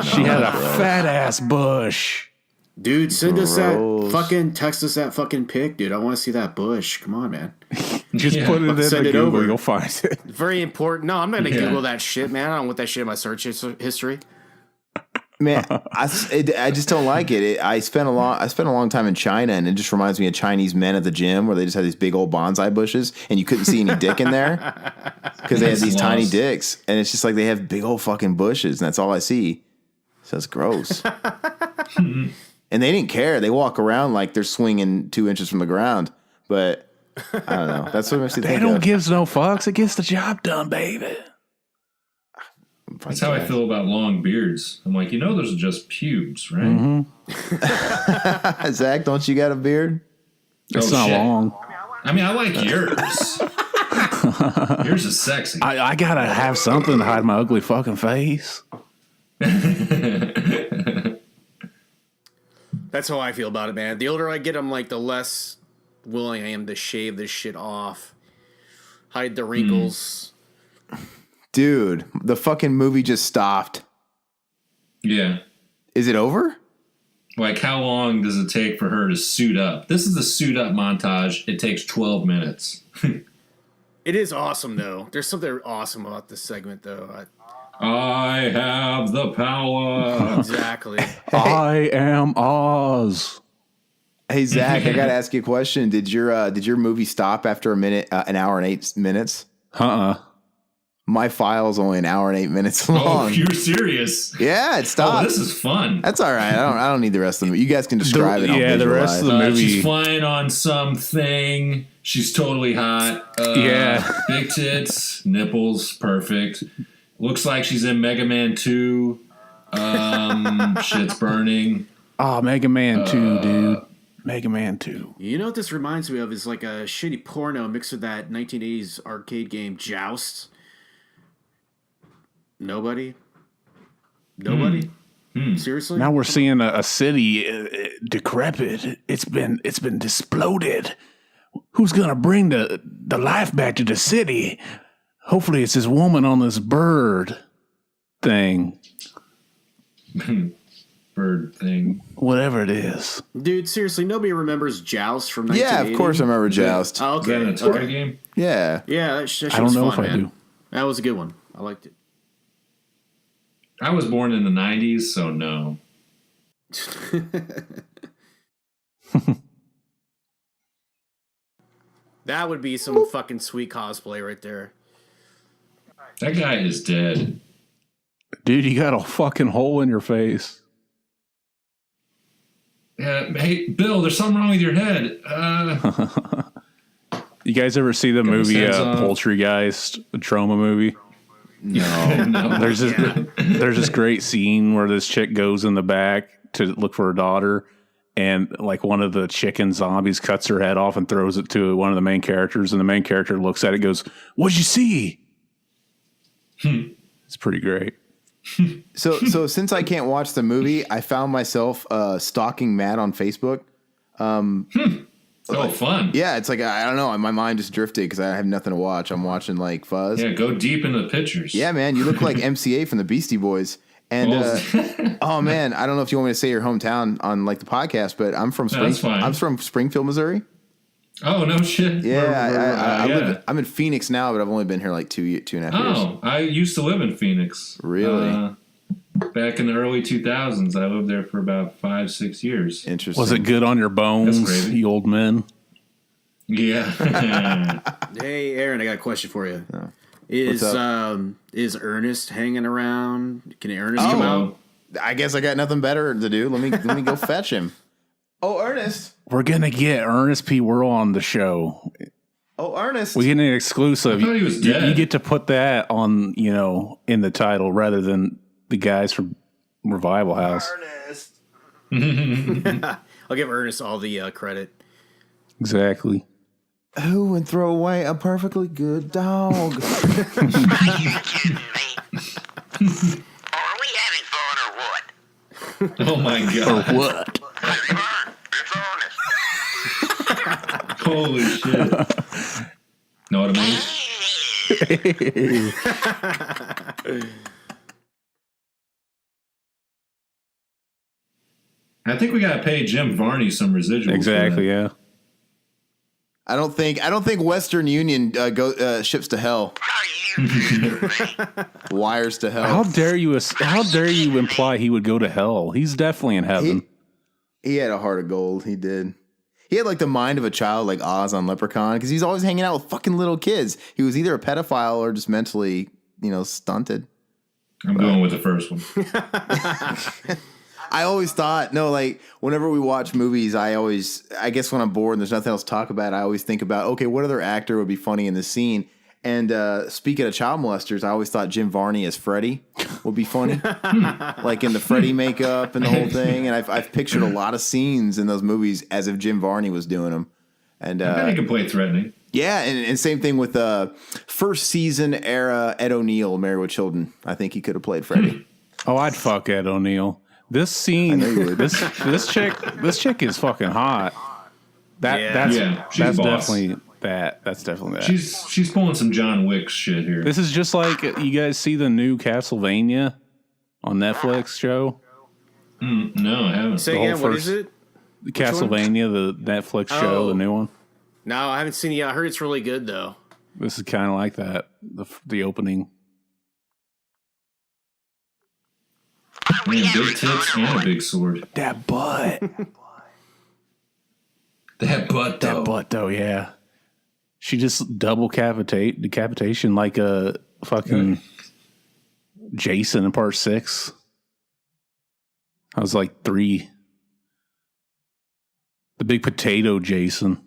She had a fat ass bush. Dude, send us that Gross. fucking text us that fucking pic, dude. I want to see that bush. Come on, man. Just put it in Send the it Google, over. you'll find it. Very important. No, I'm not gonna Google that shit, man. I don't want that shit in my search history. Man, I just don't like it. I spent a long time in China, and it just reminds me of Chinese men at the gym where they just had these big old bonsai bushes, and you couldn't see any dick in there because they had these tiny dicks, and it's just like they have big old fucking bushes, and that's all I see. So it's gross. And they didn't care. They walk around like they're swinging 2 inches from the ground, but I don't know. That's what makes me They think don't of. give no fucks. It gets the job done, baby. That's how I feel about long beards. I'm like, those are just pubes, right? Zach, don't you got a beard? It's not shit. long. I mean, I like yours. Yours is sexy. I gotta have something to hide my ugly fucking face. That's how I feel about it, man. The older I get, I'm like, the less willing I am to shave this shit off, hide the wrinkles. Dude, the fucking movie just stopped. Yeah. Is it over? Like, how long does it take for her to suit up? This is the suit up montage. It takes 12 minutes. It is awesome, though. There's something awesome about this segment, though. I have the power. Exactly. I am Oz. Hey Zach, I gotta ask you a question. Did your movie stop after an hour and 8 minutes? My file's only an hour and 8 minutes long. Oh, you're serious? Yeah, it stopped. Oh, this is fun. That's all right. I don't need the rest of the movie. You guys can describe it. Yeah, the rest of the movie. She's flying on something. She's totally hot. Yeah. Big tits, nipples, perfect. Looks like she's in Mega Man 2. Shit's burning. Oh, Mega Man 2, dude. Mega Man 2. You know what this reminds me of is like a shitty porno mixed with that 1980s arcade game Joust. Nobody? Seriously? Now we're seeing a city decrepit. It's been exploded. Who's gonna bring the life back to the city? Hopefully it's this woman on this bird thing. Bird thing. Whatever it is. Dude, seriously, nobody remembers Joust from 1980? Yeah, of course I remember Joust. Oh, Is that okay. an Atari game? Yeah. Yeah, that shit I don't was know fun, if I man. do. That was a good one. I liked it. I was born in the 90s, so no. That would be some fucking sweet cosplay right there. That guy is dead. Dude, you got a fucking hole in your face. Hey, Bill, there's something wrong with your head. You guys ever see the movie sense of- Poultrygeist, the trauma movie? No. There's this great scene where this chick goes in the back to look for her daughter, and like one of the chicken zombies cuts her head off and throws it to one of the main characters, and the main character looks at it and goes, "What'd you see?" It's pretty great. So since I can't watch the movie, I found myself stalking Matt on Facebook. Oh, fun. Yeah, it's like, I don't know, my mind just drifted because I have nothing to watch. I'm watching like Fuzz. Yeah, go deep into the pictures. Yeah, man, you look like MCA from the Beastie Boys. And oh man, I don't know if you want me to say your hometown on like the podcast, but I'm from I'm from Springfield, Missouri. Oh, no shit. Yeah, I'm in Phoenix now, but I've only been here like 2.5 years. Oh, I used to live in Phoenix. Really? Back in the early 2000s, I lived there for about 5-6 years. Interesting. Was it good on your bones, you old men? Yeah. Hey, Aaron, I got a question for you. Oh. Is Ernest hanging around? Can Ernest come out? I guess I got nothing better to do. Let me go fetch him. Oh, Ernest. We're gonna get Ernest P. Worrell on the show. Oh, Ernest. We get an exclusive. I thought he was dead. You get to put that on, in the title rather than the guys from Revival House. Ernest. I'll give Ernest all the credit. Exactly. Who would throw away a perfectly good dog? Are you kidding me? Are we having fun or what? Oh, my God. Or what? It's fun. It's honest. Holy shit. Know what I mean? I think we got to pay Jim Varney some residuals. Exactly, yeah. I don't think Western Union ships to hell. Are you kidding me? Wires to hell. How dare you imply he would go to hell? He's definitely in heaven. He had a heart of gold. He did. He had like the mind of a child, like Oz on Leprechaun, because he's always hanging out with fucking little kids. He was either a pedophile or just mentally, stunted. I'm going with the first one. I always thought, whenever we watch movies, I guess when I'm bored and there's nothing else to talk about, I always think about, okay, what other actor would be funny in this scene? And speaking of child molesters, I always thought Jim Varney as Freddy would be funny, like in the Freddy makeup and the whole thing. And I've pictured a lot of scenes in those movies as if Jim Varney was doing them. And I bet he could play threatening. Yeah, and same thing with first season era Ed O'Neill, Married with Children. I think he could have played Freddy. Oh, I'd fuck Ed O'Neill. This scene, this chick is fucking hot. That's definitely that. That's definitely that. She's pulling some John Wick shit here. This is just like, you guys see the new Castlevania on Netflix show? No, I haven't. Say again, what is it? Castlevania, the Netflix show, the new one. No, I haven't seen it yet. I heard it's really good though. This is kind of like that. The opening. Man, big tits and a big sword. That butt. That butt though, yeah. She just double decapitation like a fucking Jason in part 6. I was like 3. The big potato Jason.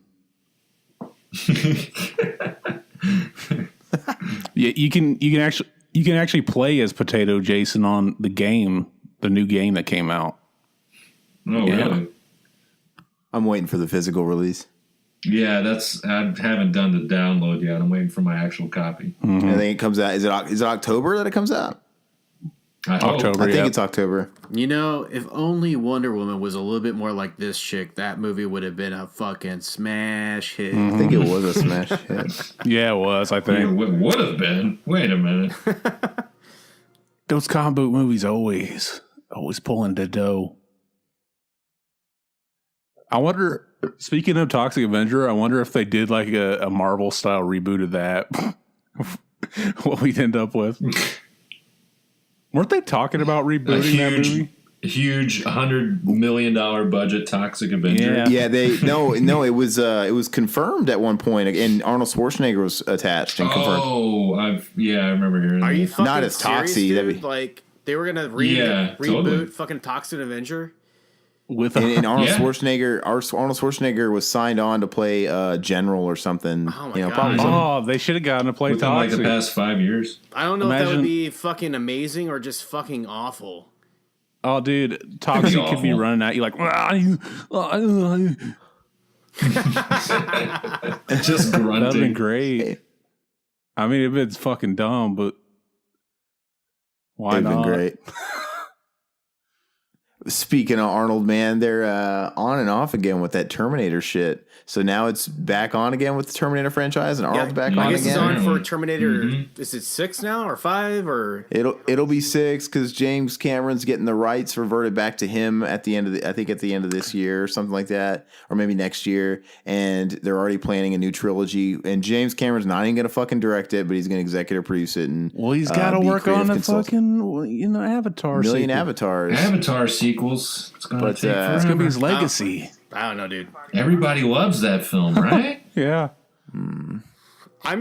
Yeah, you can actually play as Potato Jason on the new game that came out. Oh, yeah. Really? I'm waiting for the physical release. Yeah, I haven't done the download yet. I'm waiting for my actual copy. Mm-hmm. I think it comes out. Is it October that it comes out? October. I think it's October. If only Wonder Woman was a little bit more like this chick, that movie would have been a fucking smash hit. I think it was a smash hit. Yeah, it was, I think. It would have been. Wait a minute. Those comic book movies always pulling the dough. I wonder, speaking of Toxic Avenger, I wonder if they did like a Marvel style reboot of that, what we'd end up with. Weren't they talking about rebooting that movie? Huge $100 million budget Toxic Avenger. Yeah. It was confirmed at one point, and Arnold Schwarzenegger was attached and confirmed. Oh, I remember hearing. Are you that. fucking Not as serious, Toxie? dude? Like they were gonna reboot totally. fucking Toxic Avenger? with and Arnold Yeah. Schwarzenegger. Arnold Schwarzenegger was signed on to play general or something. Oh my God. Probably something. Oh, they should have gotten to play Within like the Toxic. past 5 years. I don't know if that Imagine- would be fucking amazing or just fucking awful. Oh, dude, Toxic could be awful. running at you like, Just that'd been grunting. great. I mean, it's fucking dumb, but why It'd not? been great. Speaking of Arnold, man, they're on and off again with that Terminator shit. So now it's back on again with the Terminator franchise, and Arnold's back I on guess again. it's on for Terminator. Is it 6 now or 5 or? It'll be 6 because James Cameron's getting the rights reverted back to him at the end of at the end of this year or something like that, or maybe next year. And they're already planning a new trilogy. And James Cameron's not even gonna fucking direct it, but he's gonna executive produce it. And Well, he's got to be work creative on the consultant. fucking, Avatar. Million sequel. avatars. Avatar sequels. It's going to But, take forever. It's gonna be his legacy. I don't know, dude. Everybody loves that film, right? Yeah. I'm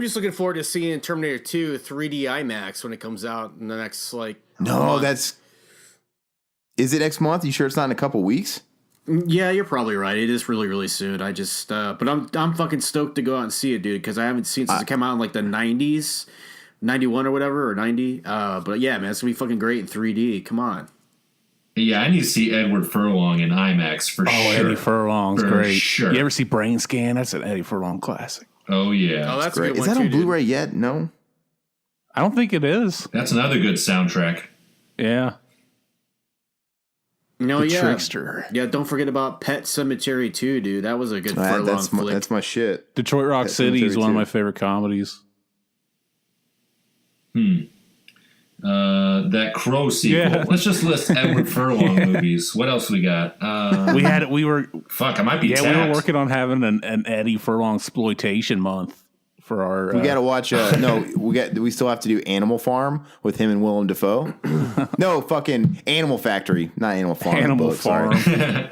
just looking forward to seeing Terminator 2 3D IMAX when it comes out in the next No, month. Is it next month? You sure it's not in a couple weeks? Yeah, you're probably right. It is really, really soon. I just, but I'm fucking stoked to go out and see it, dude, because I haven't seen it since it came out in like the 90s, 91 or whatever, or 90. But yeah, man, it's gonna be fucking great in 3D. Come on. Yeah, I need to see Edward Furlong in IMAX for Oh, sure. Eddie Furlong's For great. sure. You ever see Brain Scan? That's an Eddie Furlong classic. Oh, yeah. Oh, that's a Great. good Is one that too, on dude. Blu-ray yet? No. I don't think it is. That's another good soundtrack. Yeah. No, The yeah. Trickster. Yeah, don't forget about Pet Cemetery 2, dude. That was a good Furlong flick. That's my shit. Detroit Rock Pet City is Sematary one of too. my favorite comedies. That Crow sequel. Yeah. Let's just list Edward Furlong movies. What else we got? We were Fuck, I might be we tapped. were working on having an Eddie Furlong exploitation month for our. We got to watch. We still have to do Animal Farm with him and Willem Dafoe. No, fucking Animal Factory, not Animal Farm. Animal book, sorry. Farm.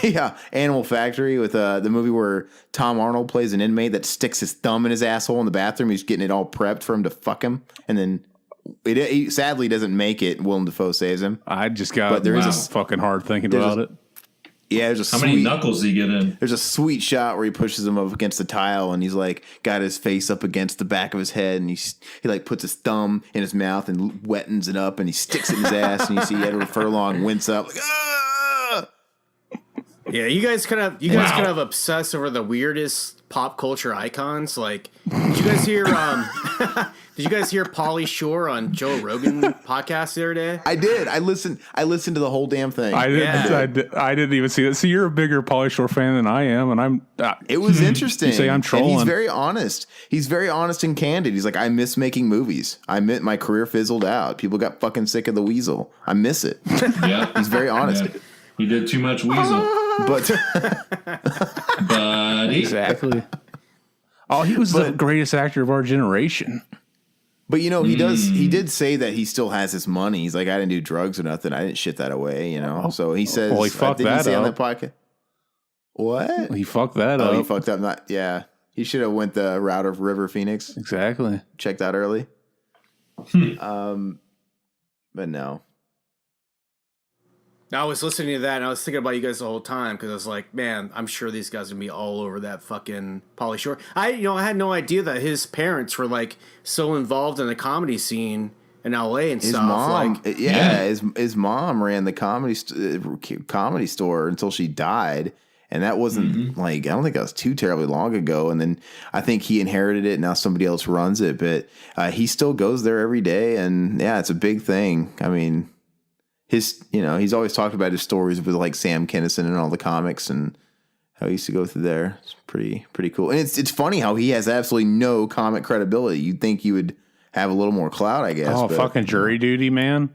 Yeah, Animal Factory with the movie where Tom Arnold plays an inmate that sticks his thumb in his asshole in the bathroom. He's getting it all prepped for him to fuck him, and then he sadly doesn't make it. Willem Dafoe saves him. I just got But there is a- fucking hard thinking there's about a- it. Yeah, there's a How many knuckles do you get in? There's a sweet shot where he pushes him up against the tile, and he's like got his face up against the back of his head, and he like puts his thumb in his mouth and wettens it up, and he sticks it in his ass, and you see Edward Furlong wince up like, ah! Yeah, you guys kind of obsess over the weirdest pop culture icons. Like, did you guys hear? Did you guys hear Pauly Shore on Joe Rogan podcast the other day? I did. I listened to the whole damn thing. I didn't. Yeah. I didn't even see that. So you're a bigger Pauly Shore fan than I am, and I'm. It was interesting. You say I'm And trolling. he's very honest. He's very honest and candid. He's like, I miss making movies. My career fizzled out. People got fucking sick of the weasel. I miss it. Yeah. He's very honest. Yeah. He did too much weasel. But Buddy. exactly. Oh, he was the greatest actor of our generation. But he did say that he still has his money. He's like, I didn't do drugs or nothing. I didn't shit that away, So he says, Well, he fucked didn't he that say on up. that podcast? What? He fucked that Oh, up. he fucked up. He should have went the route of River Phoenix. Exactly. Checked out early. But no. I was listening to that and I was thinking about you guys the whole time because I was like, man, I'm sure these guys are gonna be all over that fucking Pauly Shore. I had no idea that his parents were like so involved in the comedy scene in LA and His stuff. mom, like, his mom ran the comedy store until she died, and that wasn't I don't think that was too terribly long ago. And then I think he inherited it, and now somebody else runs it. But he still goes there every day, and yeah, it's a big thing. I mean, he's always talked about his stories with like Sam Kinison and all the comics, and how he used to go through there. It's pretty cool, and it's funny how he has absolutely no comic credibility. You'd think he would have a little more clout, I guess. Oh, but fucking Jury Duty, man.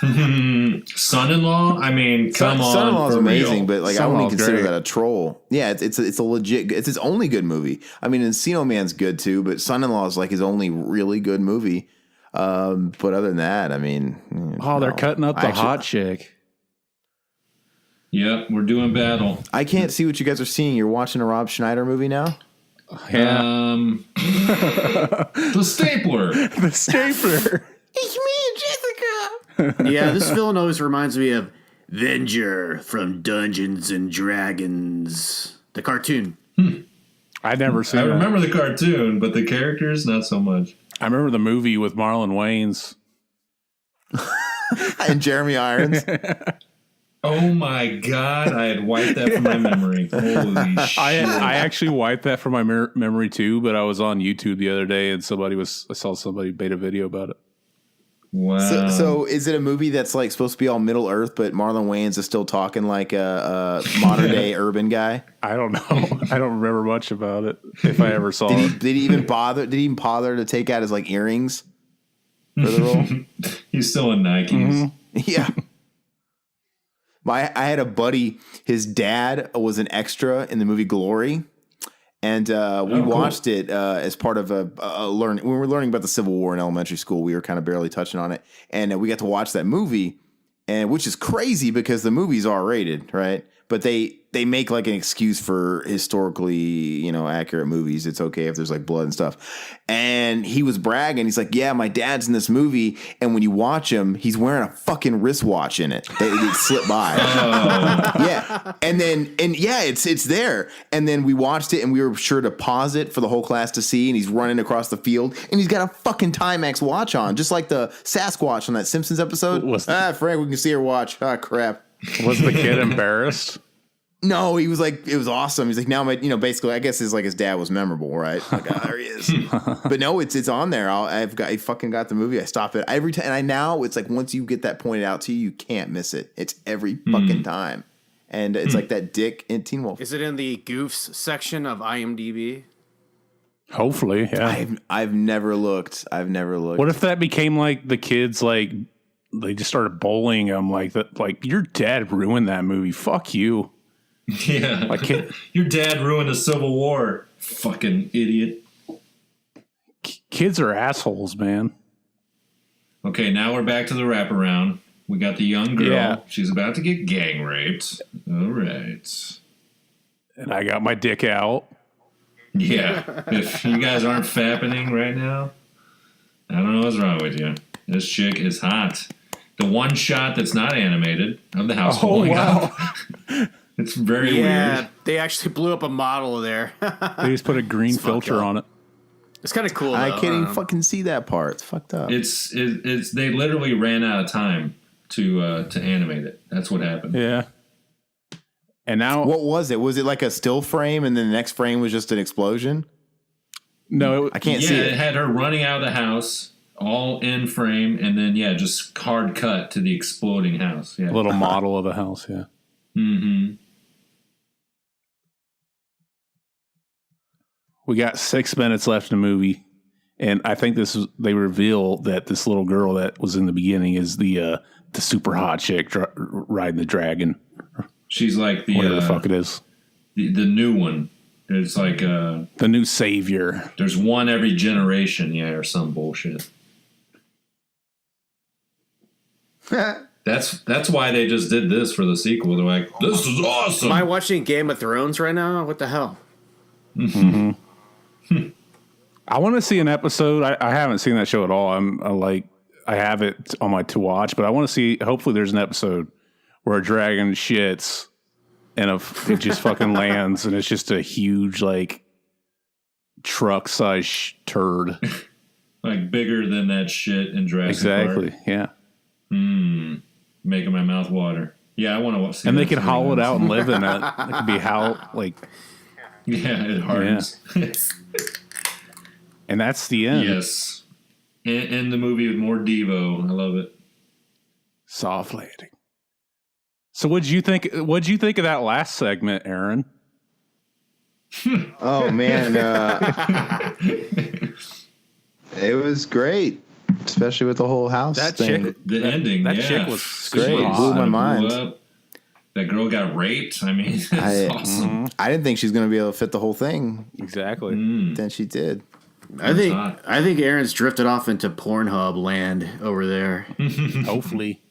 Son-in-law? I mean, come on. Son-in-law is for amazing, real. but like I wouldn't Son-in-law's consider great. that a troll. Yeah, it's a legit. It's his only good movie. I mean, Encino Man's good too, but Son-in-law is like his only really good movie. But other than that, I mean, Oh, they're no. cutting up the Actually, hot chick. Yep, we're doing battle. I can't see what you guys are seeing. You're watching a Rob Schneider movie now. Yeah. The Stapler. The stapler. It's me, Jessica. yeah, this villain always reminds me of Venger from Dungeons and Dragons. The cartoon. I'd never seen I that. remember the cartoon, but the characters, not so much. I remember the movie with Marlon Wayans. And Jeremy Irons. Oh my God, I had wiped that from my memory. Holy shit. I actually wiped that from my memory too, but I was on YouTube the other day and I saw somebody made a video about it. Wow. So is it a movie that's like supposed to be all Middle Earth, but Marlon Wayans is still talking like a modern day urban guy? I don't know. I don't remember much about it. If I ever saw it, Did he even bother? Did he even bother to take out his like earrings for the role? He's still in Nikes. Mm-hmm. Yeah. I had a buddy. His dad was an extra in the movie Glory. And we watched it as part of a learn. When we were learning about the Civil War in elementary school, we were kind of barely touching on it, and we got to watch that movie, and which is crazy because the movie's R-rated, right? But they make like an excuse for historically, accurate movies. It's okay if there's like blood and stuff. And he was bragging. He's like, "Yeah, my dad's in this movie, and when you watch him, he's wearing a fucking wristwatch in it. It slipped by." Yeah, and it's there. And then we watched it, and we were sure to pause it for the whole class to see. And he's running across the field, and he's got a fucking Timex watch on, just like the Sasquatch on that Simpsons episode. Frank, we can see her watch. Ah, crap. was the kid embarrassed? No, he was like, it was awesome. He's like, now my, basically, I guess his dad was memorable, right? Like, there he is. But no, it's on there. I fucking got the movie. I stop it every time, and now it's like once you get that pointed out to you, you can't miss it. It's every fucking time, and it's like that dick in Teen Wolf. Is it in the goofs section of IMDb? Hopefully, yeah. I've never looked. What if that became like the kids like they just started bullying him like that? Like your dad ruined that movie. Fuck you. Yeah. Your dad ruined the Civil War. Fucking idiot. Kids are assholes, man. Okay, now we're back to the wraparound. We got the young girl. Yeah. She's about to get gang raped. All right. And I got my dick out. Yeah. If you guys aren't fappening right now, I don't know what's wrong with you. This chick is hot. The one shot that's not animated of the house blowing up. It's very weird. Yeah, they actually blew up a model there. They just put a green filter on it. It's kind of cool. I can't even fucking see that part. It's fucked up. It's they literally ran out of time to animate it. That's what happened. Yeah. And now, what was it? Was it like a still frame, and then the next frame was just an explosion? No, I can't see it. It had her running out of the house, all in frame, and then just hard cut to the exploding house. Yeah, a little model of the house. Yeah. Mm-hmm. We got 6 minutes left in the movie, and I think they reveal that this little girl that was in the beginning is the super hot chick riding the dragon. She's like whatever the fuck it is. The new one. It's like the new savior. There's one every generation, or some bullshit. That's why they just did this for the sequel. They're like, this is awesome. Am I watching Game of Thrones right now? What the hell? Mm-hmm. I want to see an episode. I haven't seen that show at all. I have it on my to watch, but I want to see. Hopefully, there's an episode where a dragon shits and it just fucking lands, and it's just a huge truck size turd, like bigger than that shit in Jurassic Park. Exactly. Yeah. Making my mouth water. Yeah, I want to see. And they can howl it out and live in it. It could be Yeah, it hardens. Yeah. And that's the end. Yes. In the movie with more Devo. I love it. Soft landing. So what'd you think of that last segment, Aaron? Oh man. It was great. Especially with the whole house thing. Chick, the ending. That chick was great. It blew my mind. That girl got raped. I mean, it's awesome. I didn't think she was going to be able to fit the whole thing. Exactly. Then she did. I think Aaron's drifted off into Pornhub land over there. Hopefully.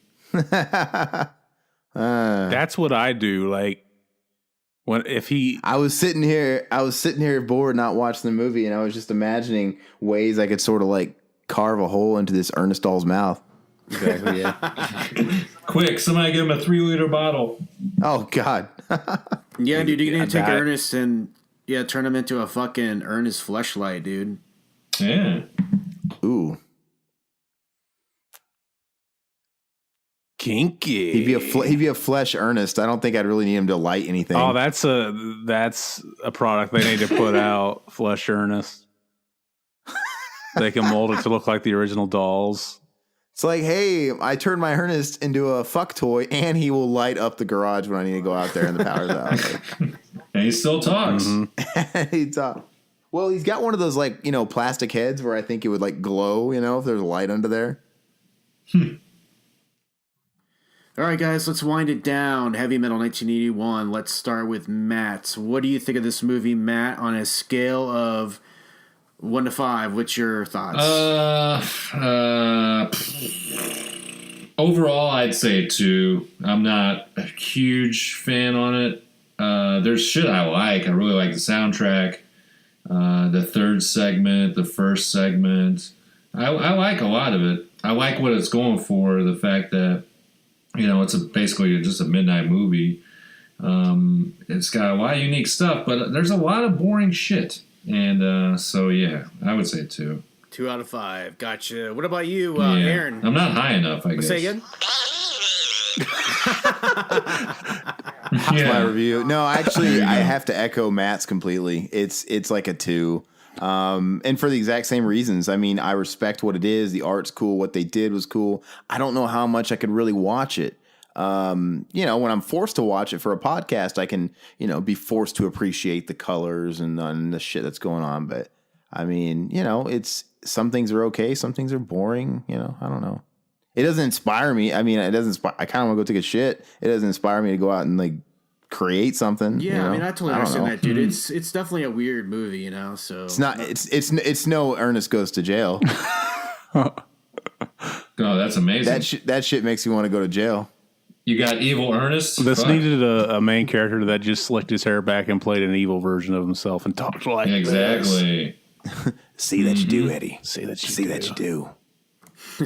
That's what I do. I was sitting here bored, not watching the movie, and I was just imagining ways I could sort of carve a hole into this Ernest doll's mouth. Exactly. Yeah. Quick, somebody give him a 3-liter bottle. Oh God. Yeah, dude, you need to take that- Ernest and turn him into a fucking Ernest fleshlight, dude. Yeah. Ooh. Kinky. He'd be a flesh Ernest. I don't think I'd really need him to light anything. Oh, that's a product they need to put out. Flesh Ernest. They can mold it to look like the original dolls. It's like, hey, I turned my Ernest into a fuck toy, and he will light up the garage when I need to go out there and the power's out. Like, And he still talks. well, he's got one of those like plastic heads where I think it would like glow. If there's a light under there. All right, guys, let's wind it down. Heavy Metal 1981. Let's start with Matt. What do you think of this movie, Matt, on a scale of 1 to 5? What's your thoughts? Overall, I'd say 2. I'm not a huge fan on it. There's shit I like. I really like the soundtrack. The third segment, the first segment. I like a lot of it. I like what it's going for. The fact that it's basically just a midnight movie. It's got a lot of unique stuff, but there's a lot of boring shit. And so, yeah, I would say 2. 2 out of 5. Gotcha. What about you, Aaron? I'm not high enough, I guess. Say again? My review. No, actually, I have to echo Matt's completely. It's like a 2. And for the exact same reasons. I mean, I respect what it is. The art's cool. What they did was cool. I don't know how much I could really watch it. When I'm forced to watch it for a podcast, I can, be forced to appreciate the colors and the shit that's going on. But I mean, it's some things are okay. Some things are boring. I don't know. It doesn't inspire me. I mean, it doesn't inspire. I kind of want to go take a shit. It doesn't inspire me to go out and like create something. Yeah, I mean, I totally understand that, dude. It's definitely a weird movie, So it's not. It's no Ernest Goes to Jail. Oh, that's amazing. That shit makes me want to go to jail. You got evil Ernest? This Fuck. needed a main character that just slicked his hair back and played an evil version of himself and talked like this. Exactly. See that you do, Eddie. See that you do.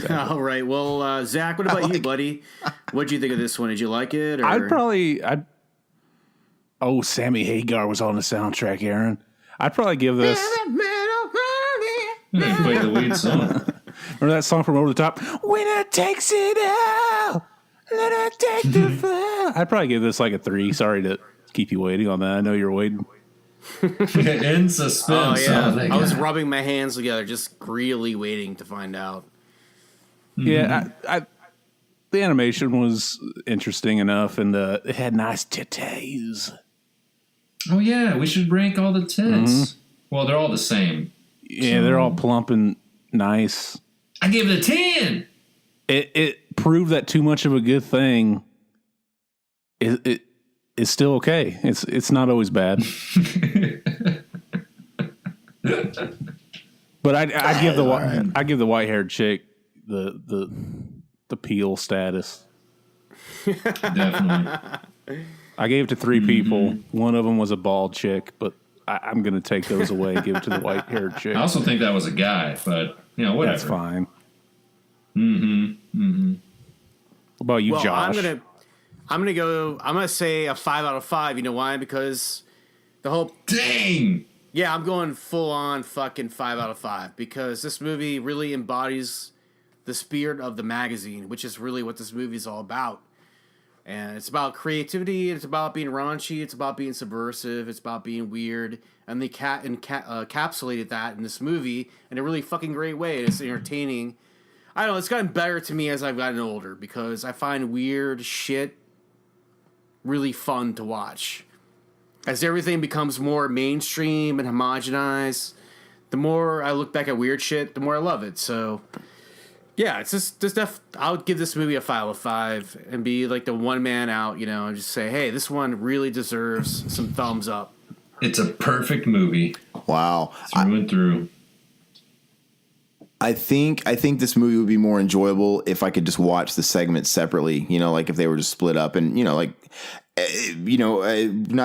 All right. Well, Zach, what about you, buddy? What'd you think of this one? Did you like it? Or? I'd Sammy Hagar was on the soundtrack, Aaron. I'd probably give this. You play the lead song. Remember that song from Over the Top? Winner takes it all. Let her take the fall. I'd probably give this like a 3. Sorry to keep you waiting on that. I know you're waiting. In suspense. Oh, yeah. Oh, I was rubbing my hands together, just really waiting to find out. Yeah, the animation was interesting enough, and it had nice titties. Oh, yeah. We should rank all the tits. Well, they're all the same. Yeah, they're all plump and nice. I gave it a 10. It proved that too much of a good thing is still okay. It's not always bad. But I give the white haired chick the peel status. Definitely. I gave it to 3 people. One of them was a bald chick, but I'm going to take those away and give it to the white haired chick. I also think that was a guy, but whatever. That's fine. What about you, Well, Josh? I'm gonna say a 5 out of 5. You know why? Because the whole Dang! Yeah, I'm going full on fucking 5 out of 5 because this movie really embodies the spirit of the magazine, which is really what this movie is all about. And it's about creativity, it's about being raunchy, it's about being subversive, it's about being weird, and they encapsulated that in this movie in a really fucking great way. It's entertaining. I don't know, it's gotten better to me as I've gotten older because I find weird shit really fun to watch. As everything becomes more mainstream and homogenized, the more I look back at weird shit, the more I love it. So, yeah, it's just I would give this movie a 5 out of 5 and be like the one man out, and just say, hey, this one really deserves some thumbs up. It's a perfect movie. Wow. Through and through. I think this movie would be more enjoyable if I could just watch the segments separately, like if they were just split up and, not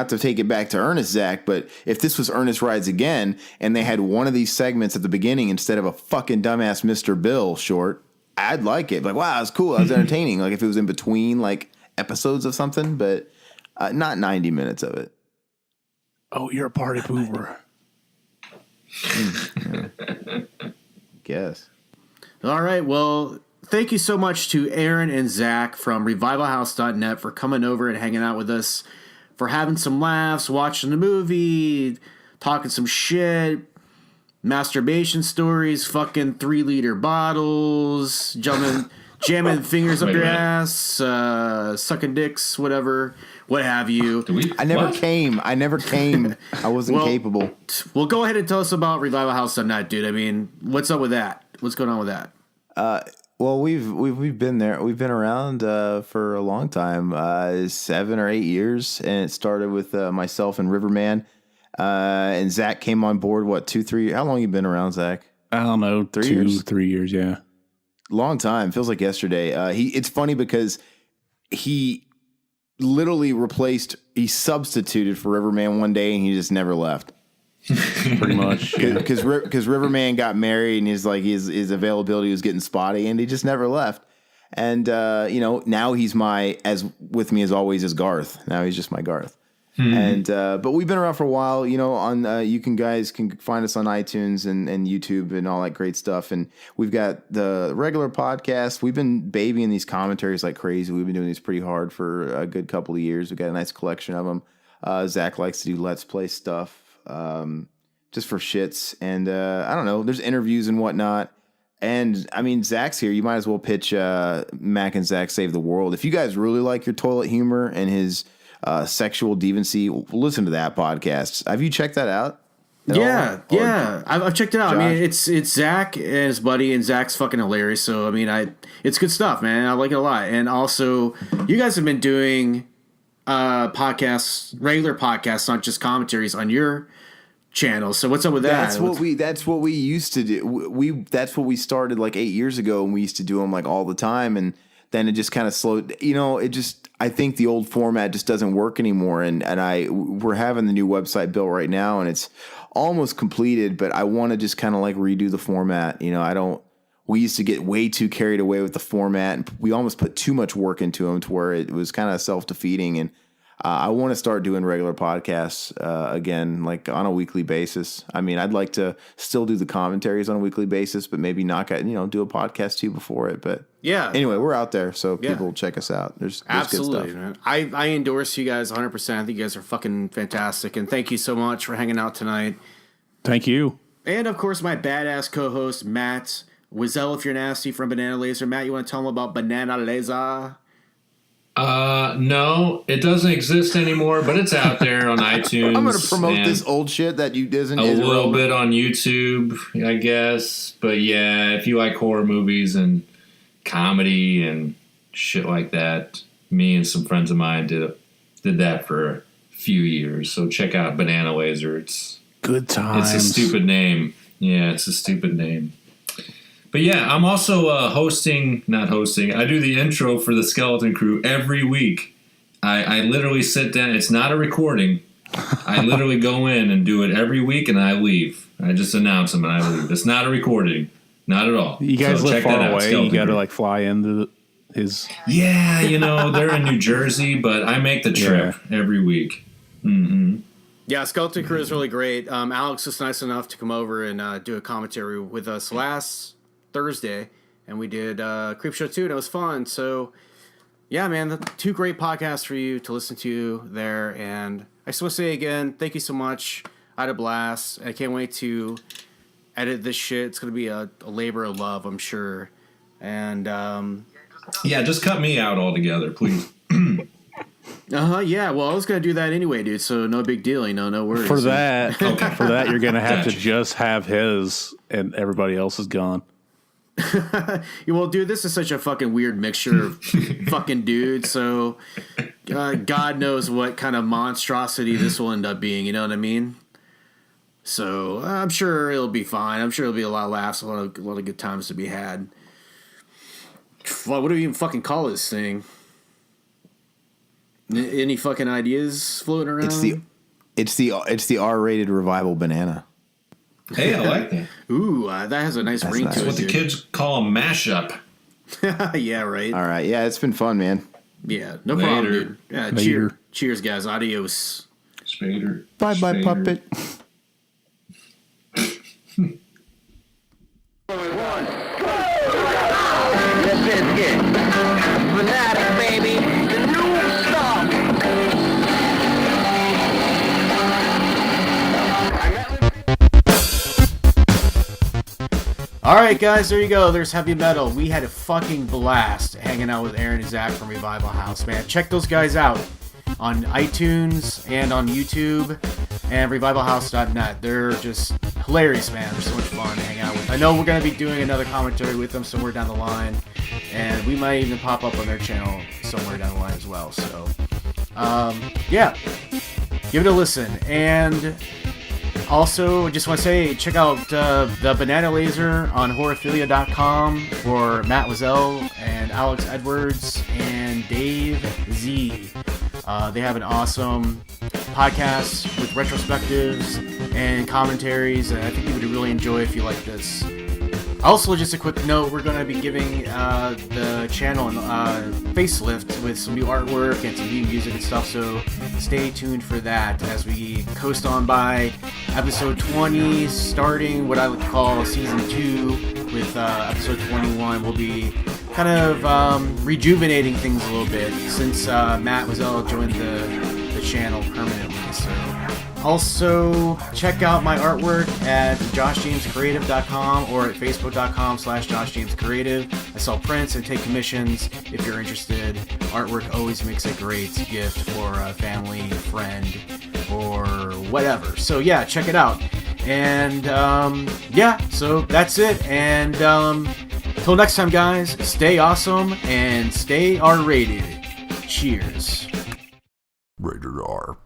to take it back to Ernest, Zach, but if this was Ernest Rides Again and they had one of these segments at the beginning instead of a fucking dumbass Mr. Bill short, I'd like it. Like, wow, it's cool. It was entertaining. Like if it was in between like episodes of something, but not 90 minutes of it. Oh, you're a party pooper. Guess. All right. Well, thank you so much to Aaron and Zach from revivalhouse.net for coming over and hanging out with us, for having some laughs, watching the movie, talking some shit, masturbation stories, fucking 3-liter bottles, jamming fingers up your ass, sucking dicks, whatever, what have you. I never came. I wasn't capable. Well, go ahead and tell us about revivalhouse.net, dude. I mean, what's up with that? What's going on with that? Well, we've been there. We've been around for a long time, 7 or 8 years, and it started with myself and Riverman. And Zach came on board. What, 2, 3? How long you been around, Zach? I don't know, 3 years? 3 years, yeah. Long time. Feels like yesterday. It's funny because he literally he substituted for Riverman one day, and he just never left. Pretty much, because Riverman got married, and his availability was getting spotty, and he just never left. And now he's with me as always as Garth. Now he's just my Garth. And but we've been around for a while. You guys can find us on iTunes and YouTube and all that great stuff. And we've got the regular podcast. We've been babying these commentaries like crazy. We've been doing these pretty hard for a good couple of years. We've got a nice collection of them. Zach likes to do Let's Play stuff. Just for shits, and I don't know, there's interviews and whatnot, and I mean, Zach's here, you might as well pitch Mac and Zach Save the World. If you guys really like your toilet humor and his sexual deviancy, listen to that podcast. Have you checked that out? Yeah, I've checked it out. Josh? I mean, it's Zach and his buddy, and Zach's fucking hilarious, so I mean, it's good stuff, man. I like it a lot. And also, you guys have been doing podcasts, regular podcasts, not just commentaries on your channel. So what's up with that? That's what we used to do. That's what we started like 8 years ago, and we used to do them like all the time, and then it just kind of slowed. I think the old format just doesn't work anymore, and we're having the new website built right now, and it's almost completed, but I want to just kind of like redo the format. We used to get way too carried away with the format, and we almost put too much work into them to where it was kind of self-defeating. And I want to start doing regular podcasts again, like on a weekly basis. I mean, I'd like to still do the commentaries on a weekly basis, but maybe do a podcast too before it. But yeah, anyway, we're out there, so people check us out. There's absolutely, good stuff. Man. I endorse you guys 100%. I think you guys are fucking fantastic, and thank you so much for hanging out tonight. Thank you. And of course, my badass co-host Matt Wizzel, if you're nasty, from Banana Laser. Matt, you want to tell them about Banana Laser? No, it doesn't exist anymore, but it's out there on iTunes. I'm going to promote this old shit that you isn't. A little bit on YouTube, I guess. But yeah, if you like horror movies and comedy and shit like that, me and some friends of mine did that for a few years. So check out Banana Laser. It's good times. It's a stupid name. Yeah, it's a stupid name. But yeah, I'm also not hosting. I do the intro for the Skeleton Crew every week. I literally sit down. It's not a recording. I literally go in and do it every week, and I leave. I just announce them, and I leave. It's not a recording. Not at all. You guys live far away. You got to like fly into his... Yeah, they're in New Jersey, but I make the trip every week. Mm-hmm. Yeah, Skeleton Crew is really great. Alex was nice enough to come over and do a commentary with us last Thursday, and we did Creepshow 2, and it was fun. So yeah, man, 2 great podcasts for you to listen to there. And I just want to say again, thank you so much. I had a blast. I can't wait to edit this shit. It's going to be a labor of love, I'm sure. And yeah, just cut me out altogether, please. Yeah, well, I was going to do that anyway, dude, so no big deal, no worries. For that, you're going to have to just have his, and everybody else is gone. Well, dude, this is such a fucking weird mixture of fucking dudes, so God knows what kind of monstrosity this will end up being, you know what I mean? So I'm sure it'll be fine. I'm sure it'll be a lot of laughs, a lot of good times to be had. What do we even fucking call this thing? Any fucking ideas floating around? It's the R-rated revival banana. Hey, I like that. Ooh, that has a nice ring to it. That's what the kids call a mashup. Yeah, right. All right. Yeah, it's been fun, man. Yeah, no problem, Later. dude. Yeah, Later. cheers, guys. Adios. Spader. Bye, bye, Spader. puppet. This is it. Fanatic, baby. The new stuff. Alright, guys, there you go. There's Heavy Metal. We had a fucking blast hanging out with Aaron and Zach from Revival House, man. Check those guys out on iTunes and on YouTube and revivalhouse.net. They're just hilarious, man. They're so much fun to hang out with. I know we're going to be doing another commentary with them somewhere down the line, and we might even pop up on their channel somewhere down the line as well. So, yeah, give it a listen. And also, just want to say, check out the Banana Laser on horrorphilia.com for Matt Wizzel and Alex Edwards and Dave Z. They have an awesome podcast with retrospectives and commentaries, and I think you would really enjoy if you like this. Also, just a quick note, we're going to be giving the channel a facelift with some new artwork and some new music and stuff, so stay tuned for that as we coast on by episode 20, starting what I would call season 2 with episode 21. We'll be kind of rejuvenating things a little bit since Matt Wizell joined the channel permanently. So also check out my artwork at joshjamescreative.com or at facebook.com/joshjamescreative. I sell prints and take commissions if you're interested. Artwork always makes a great gift for a family, friend, or whatever. So yeah, check it out. And yeah, so that's it. And till next time, guys, stay awesome and stay R-rated. Cheers. Rated R.